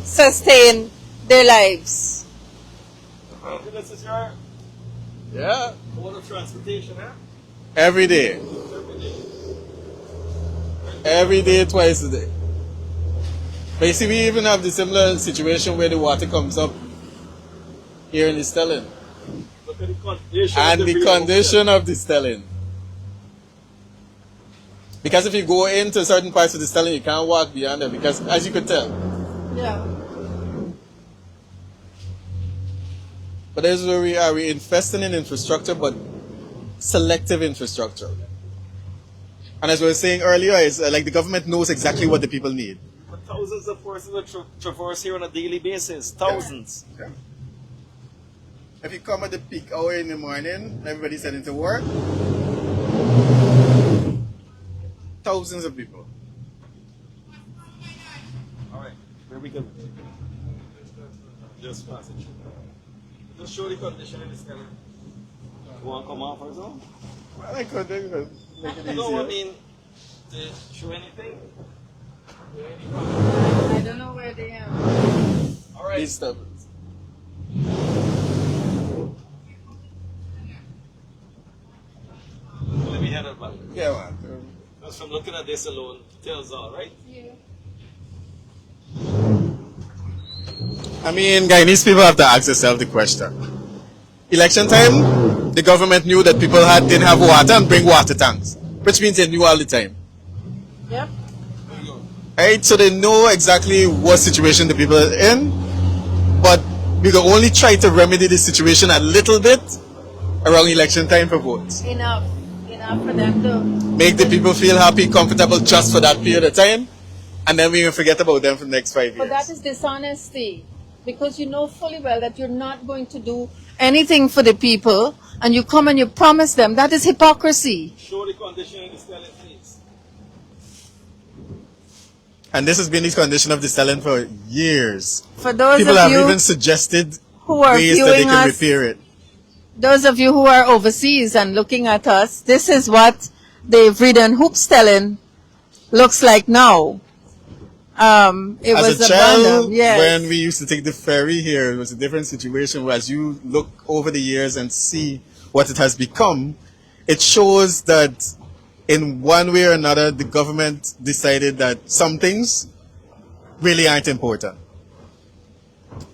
sustain their lives. This is your Yeah. mode of transportation, huh? Every day. Every day, twice a day. But you see, we even have the similar situation where the water comes up here in the Stelling. Look at the condition. And of the real condition of the Stelling. Because if you go into certain parts of the Stelling, you can't walk beyond it because, as you could tell. Yeah. But this is where we are. We're investing in infrastructure, but selective infrastructure. And as we were saying earlier, it's like the government knows exactly what the people need. But thousands of persons are traverse here on a daily basis. Thousands. Yeah. If you come at the peak hour in the morning, everybody's heading to work. Thousands of people. All right, where we go? Just pass it. Just show the condition in the scanner. You want to come off or so? Well, I could make it easier. No, I mean, to show anything? I don't know where they are. All right. These stubborns. Let me head it back. Yeah, man. Just from looking at this alone, tells all, right? I mean, Guyanese people have to ask themselves the question. Election time, the government knew that people didn't have water and bring water tanks, which means they knew all the time. Yep. Right? So they know exactly what situation the people are in, but we can only try to remedy the situation a little bit around election time for votes. Enough for them to. Make the people feel happy, comfortable just for that period of time, and then we can forget about them for the next 5 years. But that is dishonesty, because you know fully well that you're not going to do anything for the people, and you come and you promise them. That is hypocrisy. Show the condition in the skeleton, please. And this has been the condition of the Stelling for years. For those People of have you even suggested who are ways that they viewing can us, repair it. those of you who are overseas and looking at us, this is what the Vreden Hoop Stelling looks like now. It As was a child, abandoned. Yes. when we used to take the ferry here, it was a different situation. Where as you look over the years and see what it has become, it shows that in one way or another, the government decided that some things really aren't important.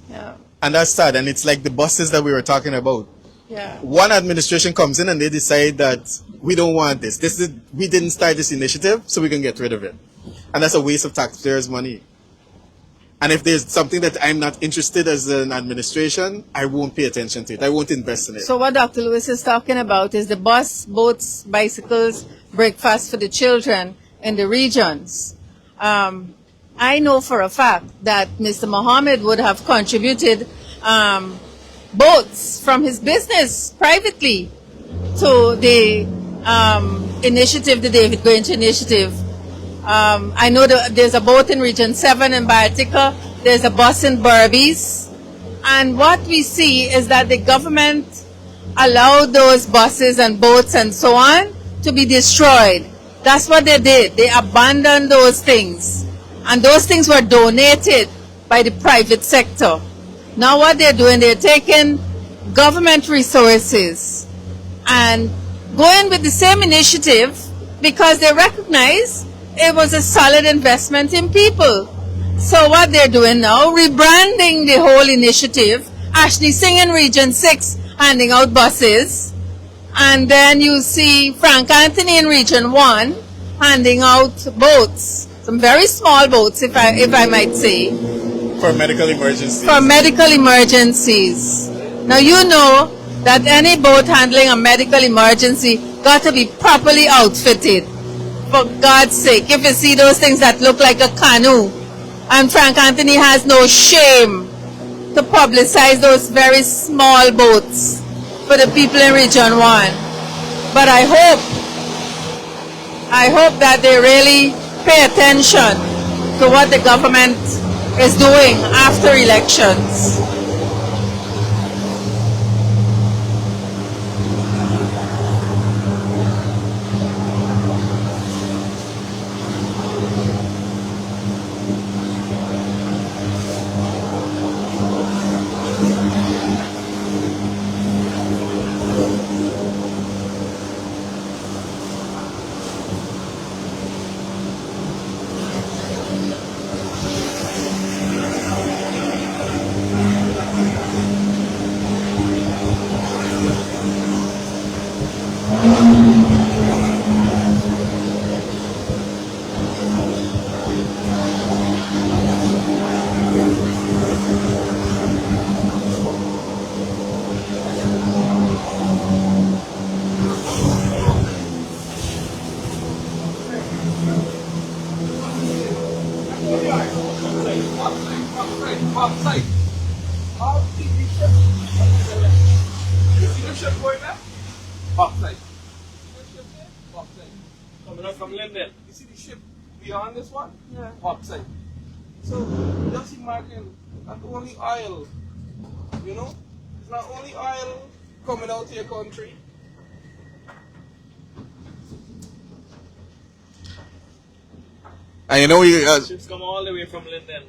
Yeah. And that's sad. And it's like the buses that we were talking about. Yeah. One administration comes in and they decide that we don't want this. We didn't start this initiative, so we can get rid of it. And that's a waste of taxpayers' money. And if there's something that I'm not interested as an administration, I won't pay attention to it. I won't invest in it. So what Dr. Lewis is talking about is the bus, boats, bicycles, breakfast for the children in the regions. I know for a fact that Mr. Mohammed would have contributed boats from his business privately to the initiative, the David Grange initiative. I know that there's a boat in Region 7 in Baltica. There's a bus in Berbice. And what we see is that the government allowed those buses and boats and so on to be destroyed. That's what they did. They abandoned those things. And those things were donated by the private sector. Now what they're doing, they're taking government resources and going with the same initiative because they recognize it was a solid investment in people. So what they're doing now, rebranding the whole initiative. Ashley Singh in Region 6 handing out buses. And then you see Frank Anthony in Region 1 handing out boats. Some very small boats, if I might say. For medical emergencies. For medical emergencies. Now you know that any boat handling a medical emergency got to be properly outfitted. For God's sake, if you see those things that look like a canoe, and Frank Anthony has no shame to publicize those very small boats for the people in Region 1. But I hope that they really pay attention to what the government is doing after elections. Linden. You see the ship beyond this one? Yeah. Upside. So just imagine not only oil, you know, it's not only oil coming out to your country. And you know, Ships come all the way from Linden,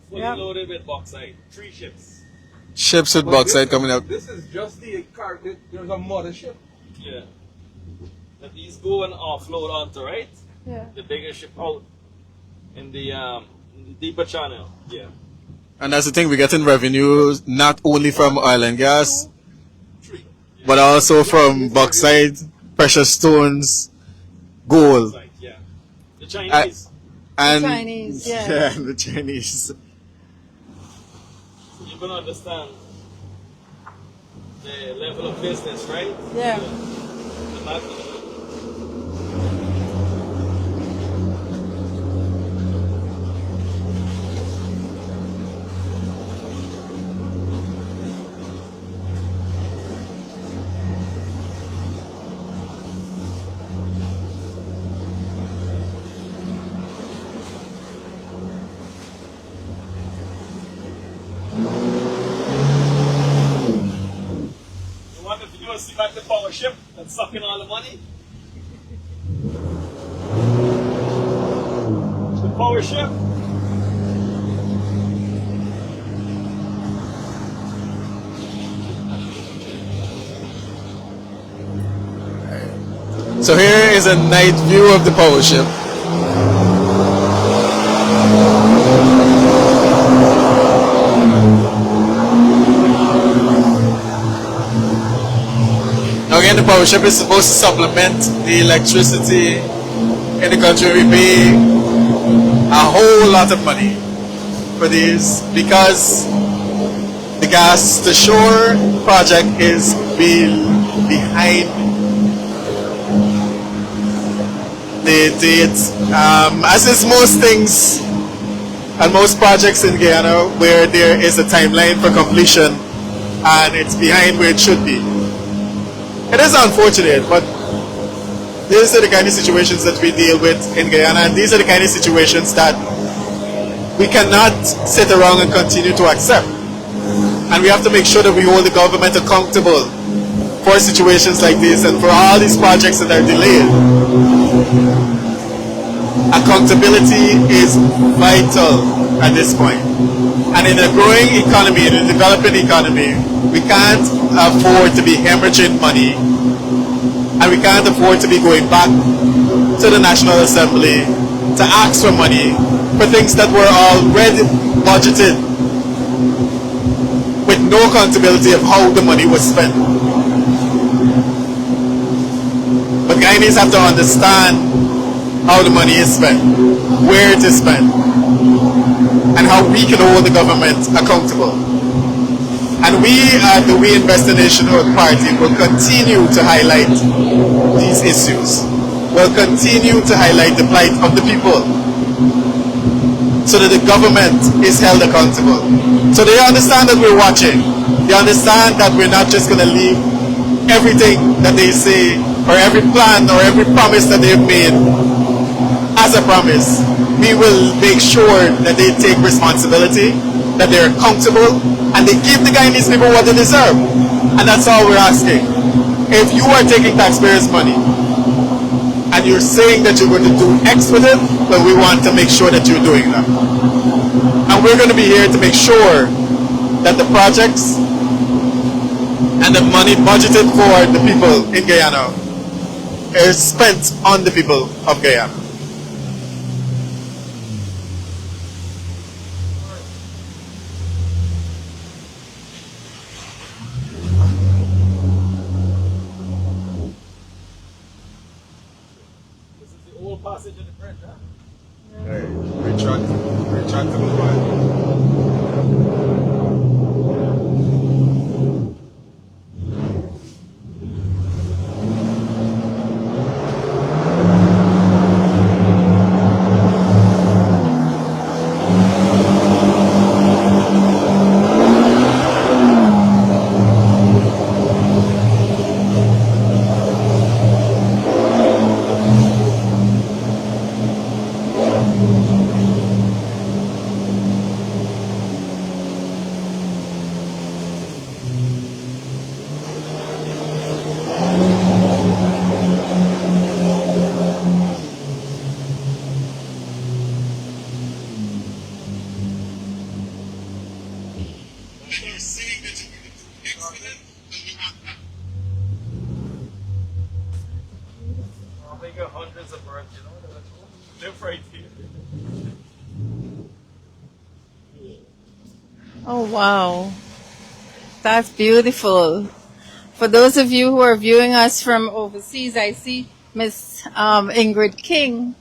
fully Yeah. loaded with bauxite. 3 ships. ships with But bauxite this coming out. This is just the car. There's a mothership. Yeah. That these go and offload onto, right? Yeah. The bigger ship out in the deeper channel. Yeah. And that's the thing, we're getting revenue not only from oil and gas, 3. but also from bauxite, precious stones, gold, Bauxite, yeah. The Chinese. and Chinese, yeah. yeah, the Chinese. So you're gonna understand the level of business, right? Yeah. The magnitude. You want to see back the power ship that's sucking all the money? The power ship. So here is a night view of the power ship. Now again, the power ship is supposed to supplement the electricity in the country. We pay a whole lot of money for these because the gas to shore project is behind the date. As is most things and most projects in Guyana where there is a timeline for completion and it's behind where it should be. It is unfortunate, but these are the kind of situations that we deal with in Guyana, and these are the kind of situations that we cannot sit around and continue to accept. And we have to make sure that we hold the government accountable for situations like this and for all these projects that are delayed. Accountability is vital at this point. And in a growing economy, in a developing economy, we can't afford to be hemorrhaging money, and we can't afford to be going back to the National Assembly to ask for money for things that were already budgeted with no accountability of how the money was spent. But Guyanese have to understand how the money is spent, where it is spent, and how we can hold the government accountable. And we at the We Invest in Nationhood Party will continue to highlight these issues. We'll continue to highlight the plight of the people so that the government is held accountable. So they understand that we're watching. They understand that we're not just going to leave everything that they say or every plan or every promise that they've made as a promise. We will make sure that they take responsibility, that they're accountable, and they give the Guyanese people what they deserve. And that's all we're asking. If you are taking taxpayers' money and you're saying that you're going to do X with it, well, we want to make sure that you're doing that. And we're going to be here to make sure that the projects and the money budgeted for the people in Guyana is spent on the people of Guyana. This is the old passage of the bridge, huh? Retractable one. Oh, they got hundreds of birds, you know, that live right here. Oh, wow. That's beautiful. For those of you who are viewing us from overseas, I see Miss Ingrid King.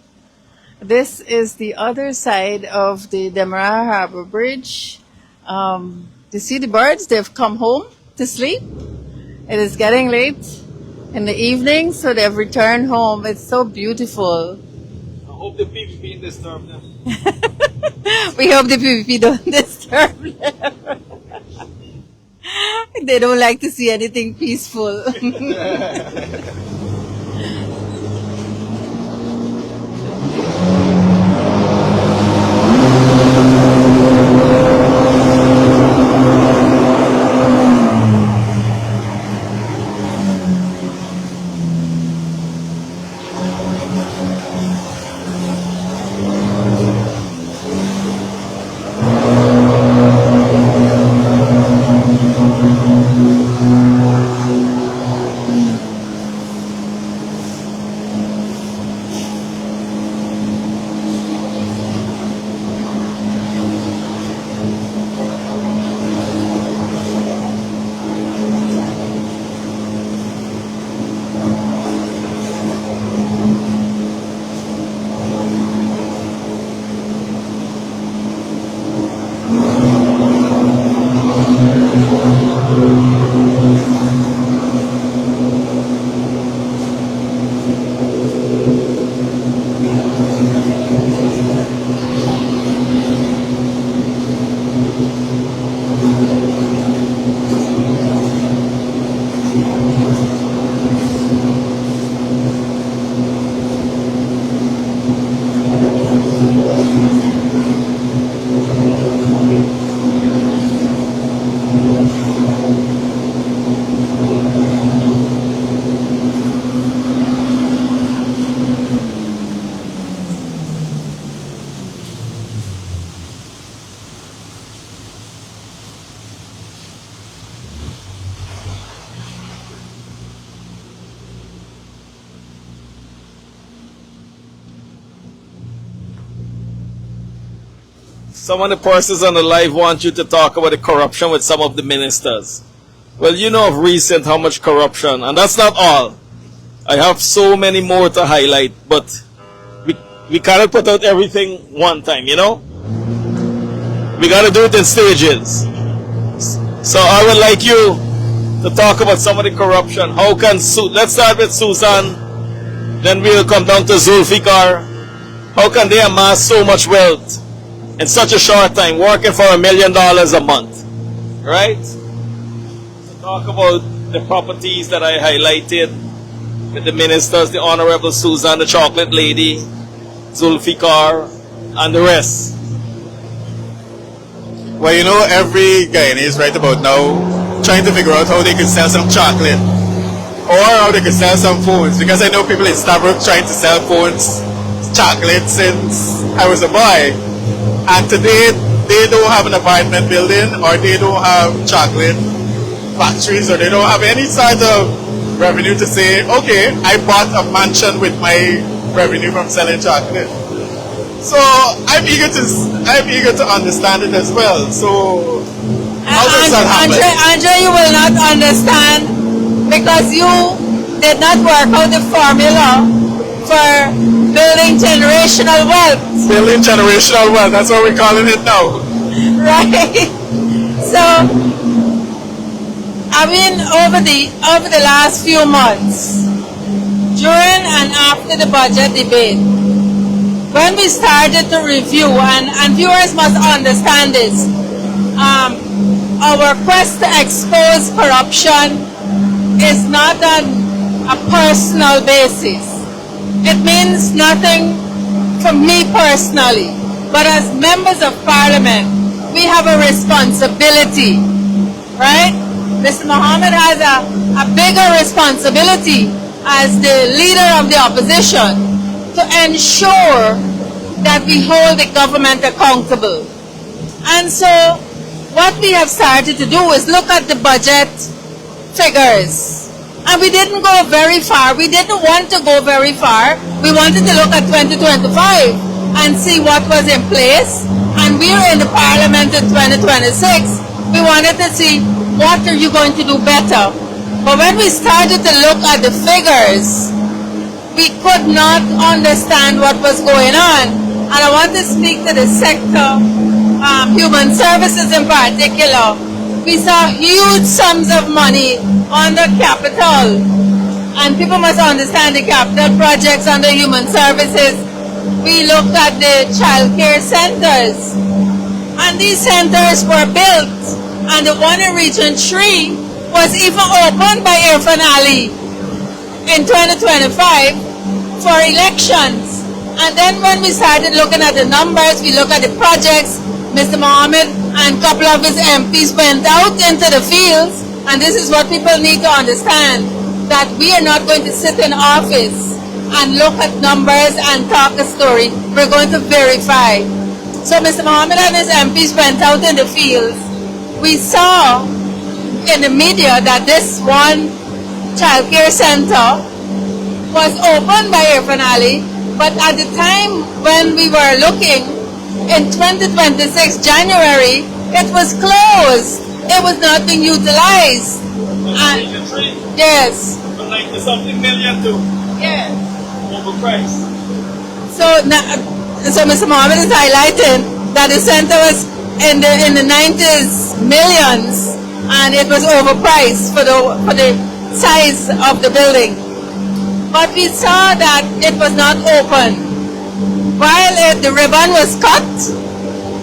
This is the other side of the Demerara Harbor Bridge. You see the birds? They've come home to sleep. It is getting late in the evening, so they've returned home. It's so beautiful. I hope the PVP disturb them. We hope the PVP don't disturb them. They don't like to see anything peaceful. Some of the persons on the live want you to talk about the corruption with some of the ministers. Well, you know of recent how much corruption, and that's not all. I have so many more to highlight, but we cannot put out everything one time, you know? We gotta do it in stages. So I would like you to talk about some of the corruption. How can let's start with Susan, then we'll come down to Zulfikar. How can they amass so much wealth in such a short time, working for $1 million a month? Right? So talk about the properties that I highlighted with the ministers, the Honorable Susan, the Chocolate Lady, Zulfikar, and the rest. Well, you know, every Guyanese right about now trying to figure out how they can sell some chocolate or how they can sell some phones, because I know people in Stabrook trying to sell phones, chocolate since I was a boy, and today they don't have an apartment building, or they don't have chocolate factories, or they don't have any sort of revenue to say, okay, I bought a mansion with my revenue from selling chocolate. So I'm eager to understand it as well. So how does that happen? Andre, you will not understand because you did not work out the formula for building generational wealth. Building generational wealth, that's what we're calling it now. Right? So, I mean, over the last few months, during and after the budget debate, when we started to review, and viewers must understand this, our quest to expose corruption is not on a personal basis. It means nothing for me personally, but as members of parliament, we have a responsibility, right? Mr. Mohammed has a bigger responsibility as the leader of the opposition to ensure that we hold the government accountable. And so what we have started to do is look at the budget figures. And we didn't go very far. We didn't want to go very far. We wanted to look at 2025 and see what was in place. And we're in the parliament in 2026. We wanted to see what are you going to do better. But when we started to look at the figures, we could not understand what was going on. And I want to speak to the sector, human services in particular. We saw huge sums of money on the capital. And people must understand the capital projects under human services. We looked at the child care centers. And these centers were built. And the one in Region 3 was even opened by Irfan Ali in 2025 for elections. And then when we started looking at the numbers, we looked at the projects, Mr. Mohammed and a couple of his MPs went out into the fields, and this is what people need to understand, that we are not going to sit in office and look at numbers and talk a story. We're going to verify. So Mr. Mohammed and his MPs went out in the fields. We saw in the media that this one child care center was opened by Irfan Ali, but at the time when we were looking, in 2026 January, it was closed. It was not being utilized. And, yes. From 90 something million to Yes. overpriced. So Mr. Mohammed is highlighting that the center was in the 90s millions, and it was overpriced for the size of the building. But we saw that it was not open. While the ribbon was cut,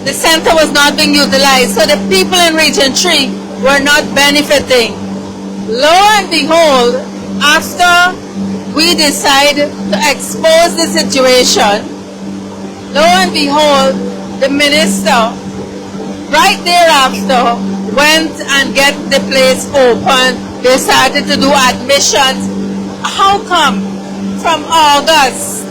the center was not being utilized. So the people in Region 3 were not benefiting. Lo and behold, after we decided to expose the situation, lo and behold, the minister right thereafter went and get the place open. They started to do admissions. How come from August,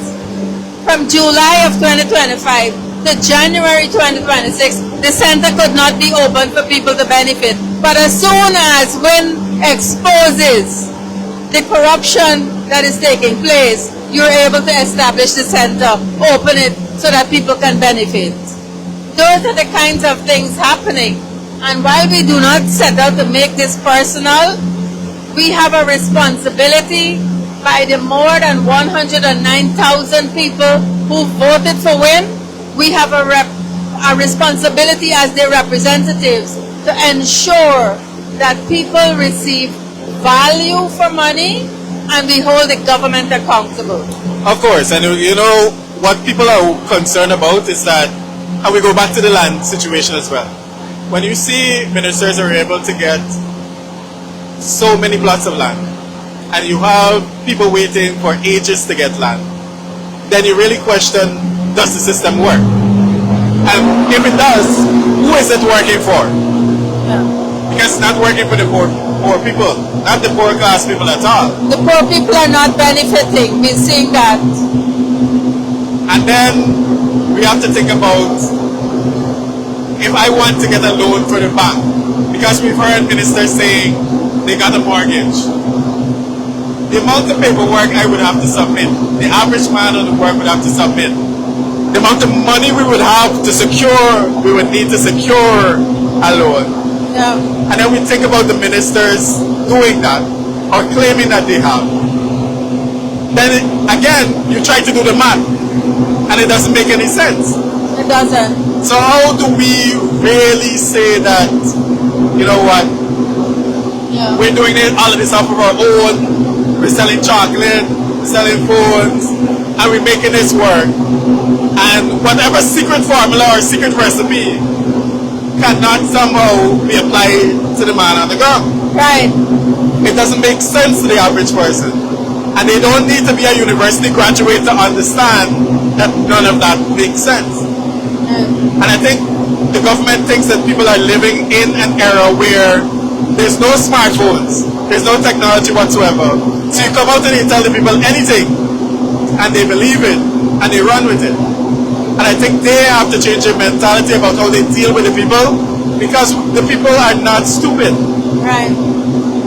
from July of 2025 to January 2026, the center could not be open for people to benefit? But as soon as WIN exposes the corruption that is taking place, you're able to establish the center, open it so that people can benefit. Those are the kinds of things happening. And while we do not set out to make this personal, we have a responsibility by the more than 109,000 people who voted for WIN. We have a responsibility as their representatives to ensure that people receive value for money and we hold the government accountable. Of course, and you know what people are concerned about is that, and we go back to the land situation as well. When you see ministers are able to get so many plots of land, and you have people waiting for ages to get land, then you really question, does the system work? And if it does, who is it working for? Yeah. Because it's not working for the poor people, not the poor class people at all. The poor people are not benefiting. We're seeing that. And then we have to think about, if I want to get a loan for the bank, because we've heard ministers saying they got a mortgage, the amount of paperwork I would have to submit, the average man on the work would have to submit, the amount of money we would have to secure, we would need to secure a loan. Yeah. And then we think about the ministers doing that or claiming that they have. Then again, you try to do the math and it doesn't make any sense. It doesn't. So how do we really say that, you know what, Yeah. we're doing all of this off of our own, we're selling chocolate, we're selling phones, and we're making this work. And whatever secret formula or secret recipe cannot somehow be applied to the man on the ground. Right. It doesn't make sense to the average person. And they don't need to be a university graduate to understand that none of that makes sense. And I think the government thinks that people are living in an era where there's no smartphones, there's no technology whatsoever. So you come out and you tell the people anything, and they believe it, and they run with it. And I think they have to change their mentality about how they deal with the people, because the people are not stupid. Right.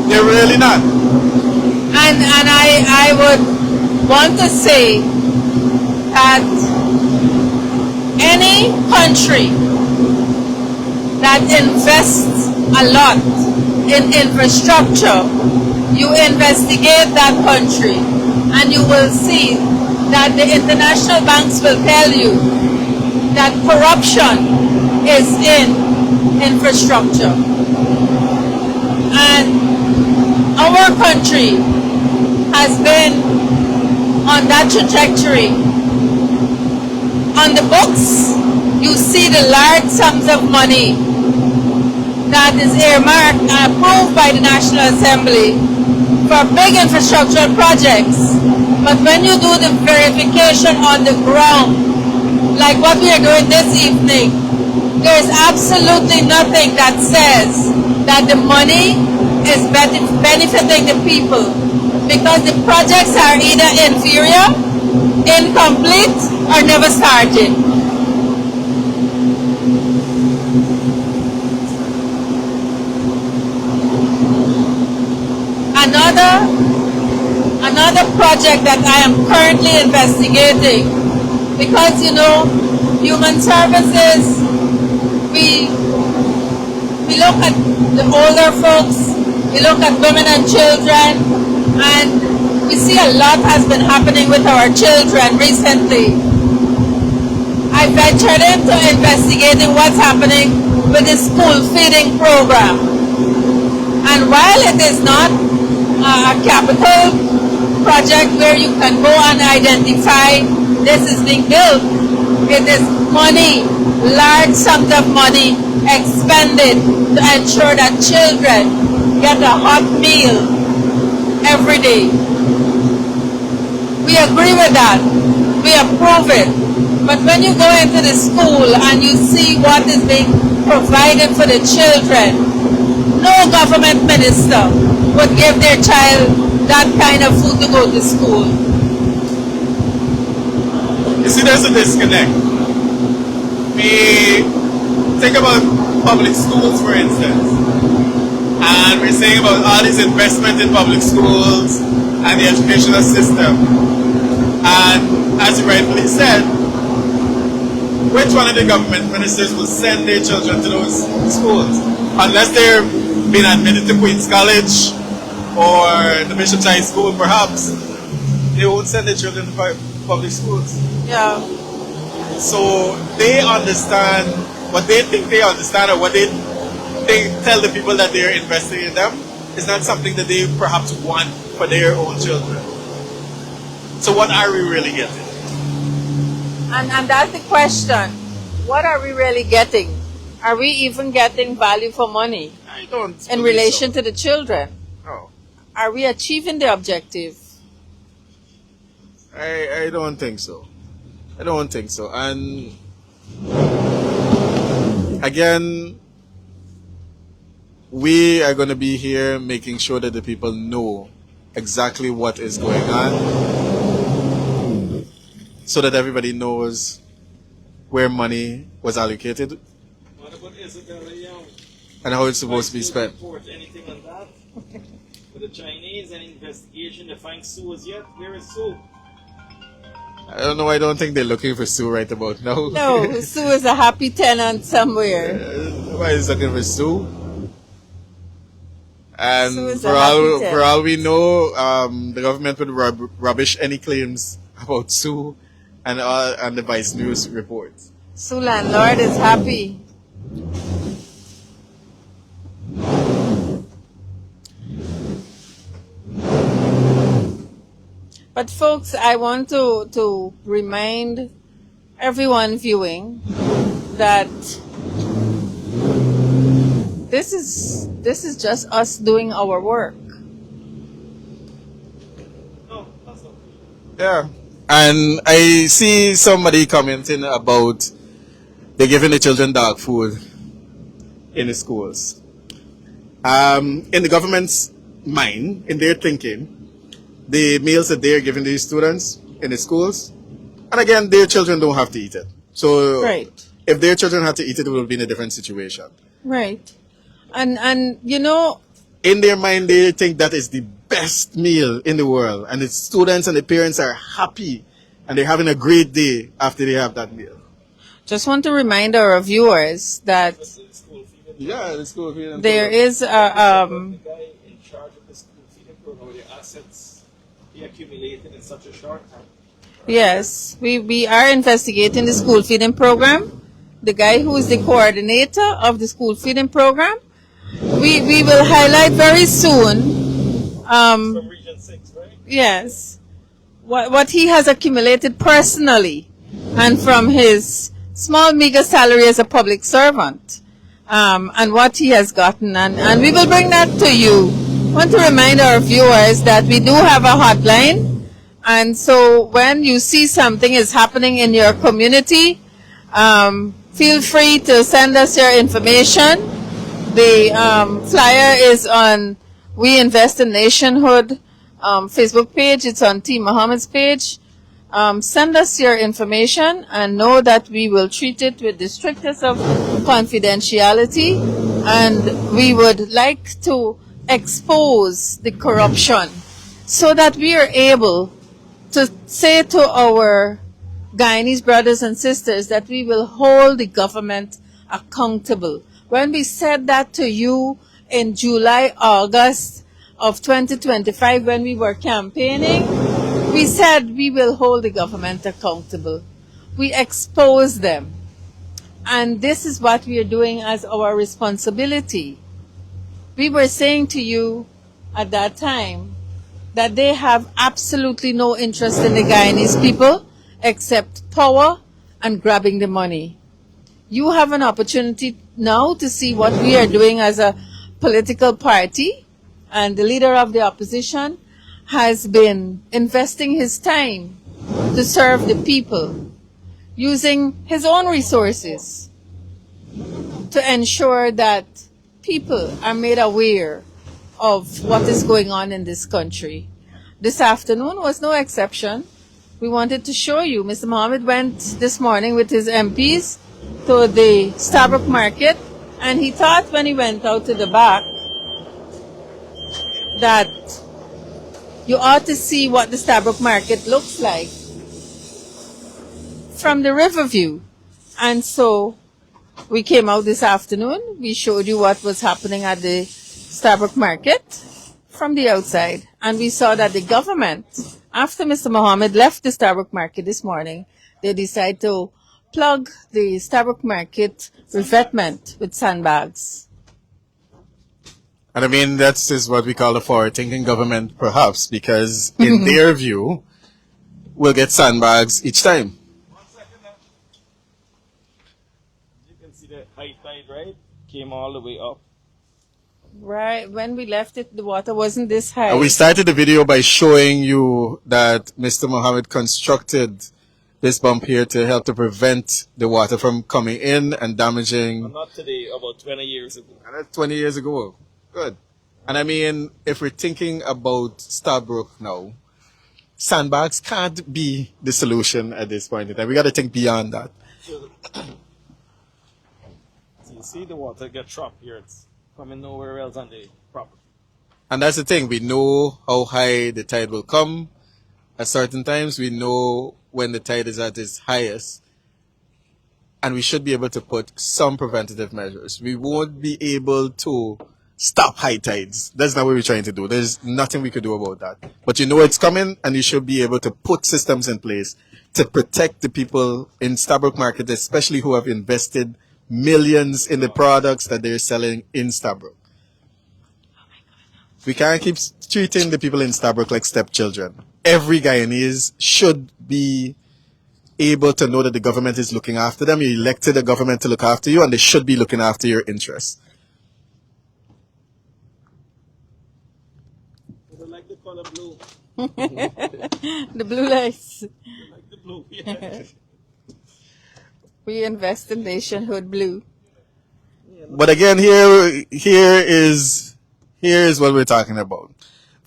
They're really not. And I would want to say that any country that invests a lot in infrastructure, you investigate that country and you will see that the international banks will tell you that corruption is in infrastructure. And our country has been on that trajectory. On the books, you see the large sums of money that is earmarked and approved by the National Assembly for big infrastructural projects. But when you do the verification on the ground, like what we are doing this evening, there is absolutely nothing that says that the money is benefiting the people, because the projects are either inferior, incomplete, or never started. Another project that I am currently investigating, because you know, human services, we look at the older folks, we look at women and children, and we see a lot has been happening with our children recently. I ventured into investigating what's happening with the school feeding program. And while it is not a capital project where you can go and identify this is being built, it is money, large sums of money expended to ensure that children get a hot meal every day. We agree with that. We approve it. But when you go into the school and you see what is being provided for the children, no government minister would give their child that kind of food to go to school. You see, there's a disconnect. We think about public schools, for instance, and we're saying about all this investment in public schools and the educational system. And as you rightfully said, which one of the government ministers will send their children to those schools? Unless they're being admitted to Queen's College or the Bishop's High School, perhaps, they won't send their children to public schools. Yeah. So they understand what they think they understand, or what they tell the people that they're investing in them is not something that they perhaps want for their own children. So what are we really getting? And that's the question. What are we really getting? Are we even getting value for money I don't in believe relation so. to the children? No, Are we achieving the objective? I don't think so. I don't think so. And again, we are going to be here making sure that the people know exactly what is going on, so that everybody knows where money was allocated What about Isabella Young? and how it's supposed to be spent. Report anything on that? For the Chinese, any investigation to find Sue as yet? Where is Sue? I don't know. I don't think they're looking for Sue right about now. No, Sue is a happy tenant somewhere. Nobody's looking for Sue. And Sue is for a happy all, tenant. for all we know, the government would rubbish any claims about Sue and the Vice News report. Sue landlord is happy. But folks, I want to remind everyone viewing that this is just us doing our work. No, that's not. Yeah. And I see somebody commenting about they're giving the children dog food in the schools. In the government's mind, in their thinking, the meals that they're giving these students in the schools, and again, their children don't have to eat it. So Right. if their children had to eat it, it would be in a different situation. Right. And you know, in their mind, they think that is the best meal in the world. And the students and the parents are happy and they're having a great day after they have that meal. Just want to remind our viewers that Yeah, the school feeding there program. is The guy in charge of the school feeding program, the assets he accumulated in such a short time. yes, we are investigating the school feeding program. The guy who is the coordinator of the school feeding program, we will highlight very soon. From Region 6, right? Yes, what he has accumulated personally, and from his small meager salary as a public servant, and what he has gotten, and we will bring that to you. I want to remind our viewers that we do have a hotline, and so when you see something is happening in your community, feel free to send us your information. The flyer is on We Invest in Nationhood Facebook page. It's on T. Muhammad's page. Send us your information and know that we will treat it with the strictest of confidentiality, and we would like to expose the corruption so that we are able to say to our Guyanese brothers and sisters that we will hold the government accountable. When we said that to you in July, August of 2025, when we were campaigning, we said we will hold the government accountable. We exposed them. And this is what we are doing as our responsibility. We were saying to you at that time that they have absolutely no interest in the Guyanese people except power and grabbing the money. You have an opportunity now to see what we are doing as a political party, and the leader of the opposition has been investing his time to serve the people, using his own resources to ensure that people are made aware of what is going on in this country. This afternoon was no exception. We wanted to show you. Mr. Mohammed went this morning with his MPs to the Starbuck Market, and he thought when he went out to the back that you ought to see what the Starbuck Market looks like from the river view. And so we came out this afternoon. We showed you what was happening at the Starbuck Market from the outside. And we saw that the government, after Mr. Mohammed left the Starbuck Market this morning, they decided to plug the Starbuck Market revetment with sandbags. And I mean, that's is what we call a forward-thinking government, perhaps, because in their view, we'll get sandbags each time. 1 second now. You can see the high tide, right? Came all the way up. Right, when we left it, the water wasn't this high. And we started the video by showing you that Mr. Mohammed constructed this bump here to help to prevent the water from coming in and damaging. Not today, about 20 years ago. And that's 20 years ago. Good. And I mean, if we're thinking about Starbrook now, sandbags can't be the solution at this point in time. We got to think beyond that. So you see the water get trapped here. It's coming nowhere else on the property. And that's the thing. We know how high the tide will come. At certain times, we know when the tide is at its highest. And we should be able to put some preventative measures. We won't be able to stop high tides. That's not what we're trying to do. There's nothing we could do about that. But you know it's coming, and you should be able to put systems in place to protect the people in Starbuck Market, especially who have invested millions in the products that they're selling in Starbuck. We can't keep treating the people in Starbuck like stepchildren. Every Guyanese should be able to know that the government is looking after them. You elected the government to look after you, and they should be looking after your interests. I like the color blue. The blue lights. I like the blue, yeah. We invest in nationhood blue. But again, here is what we're talking about.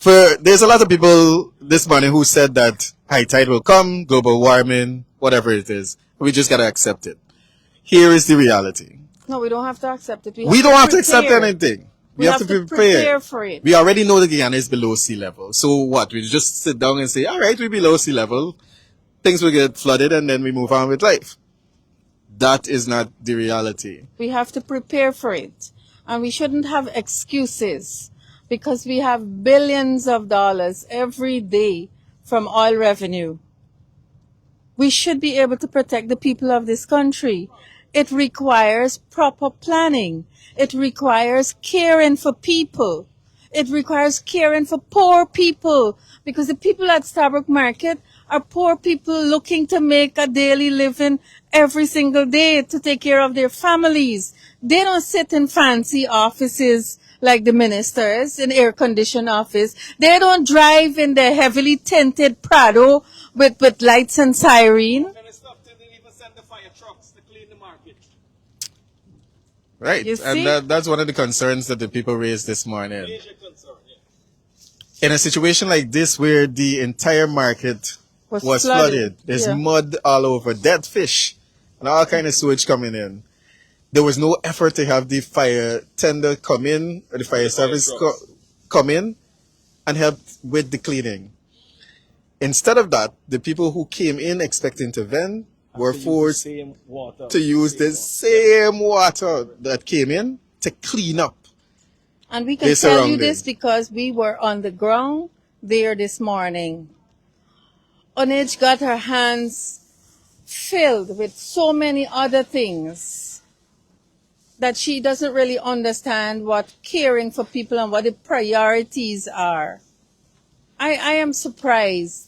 There's a lot of people this morning who said that high tide will come, global warming, whatever it is. We just gotta accept it. Here is the reality. No, we don't have to accept it. We don't have to accept anything. We have to prepare for it. We already know that Guyana is below sea level. So what? We just sit down and say, all right, we're below sea level. Things will get flooded and then we move on with life. That is not the reality. We have to prepare for it. And we shouldn't have excuses because we have billions of dollars every day from oil revenue. We should be able to protect the people of this country. It requires proper planning. It requires caring for people. It requires caring for poor people because the people at Starbuck Market are poor people looking to make a daily living every single day to take care of their families. They don't sit in fancy offices like the ministers in air-conditioned office. They don't drive in their heavily tinted Prado with lights and siren. And it's not to even send the fire trucks to clean the market. Right. You see? And that's one of the concerns that the people raised this morning. Major concern, yeah. In a situation like this where the entire market was flooded, there's Yeah. mud all over, dead fish, and all kind of sewage coming in. There was no effort to have the fire tender come in, or the fire service come in and help with the cleaning. Instead of that, the people who came in expecting to vent were forced to use the same water that came in to clean up. And we can Their tell you surroundings. this because we were on the ground there this morning. Onage got her hands filled with so many other things that she doesn't really understand what caring for people and what the priorities are. I am surprised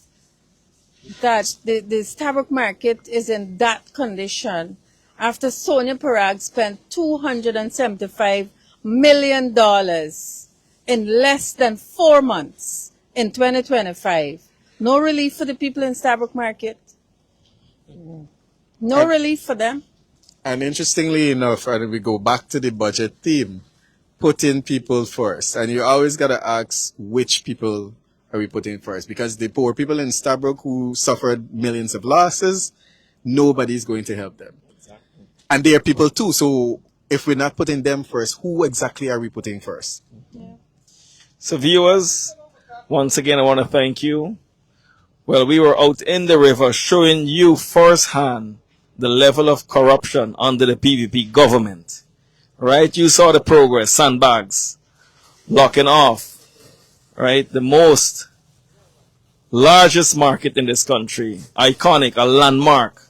that the Starbuck Market is in that condition after Sonia Parag spent $275 million in less than 4 months in 2025. No relief for the people in Starbuck Market. No relief for them. And interestingly enough, and we go back to the budget theme, putting people first. And you always got to ask which people are we putting first? Because the poor people in Stabroek who suffered millions of losses, nobody's going to help them. Exactly. And they are people too. So if we're not putting them first, who exactly are we putting first? So viewers, once again, I want to thank you. Well, we were out in the river showing you firsthand the level of corruption under the PVP government. Right? You saw the progress, sandbags, locking off, right? The most largest market in this country, iconic, a landmark.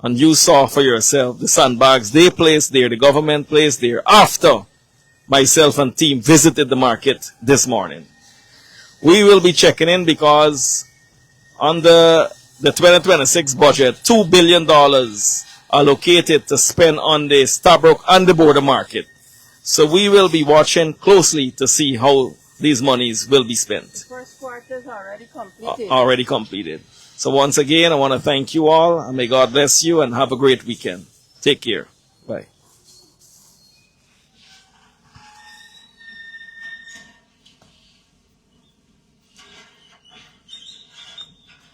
And you saw for yourself the sandbags they placed there, the government placed there after myself and team visited the market this morning. We will be checking in because under the 2026 budget, $2 billion allocated to spend on the Stabroek and the border market. So we will be watching closely to see how these monies will be spent. First quarter is already completed. Already completed. So once again, I want to thank you all and may God bless you and have a great weekend. Take care.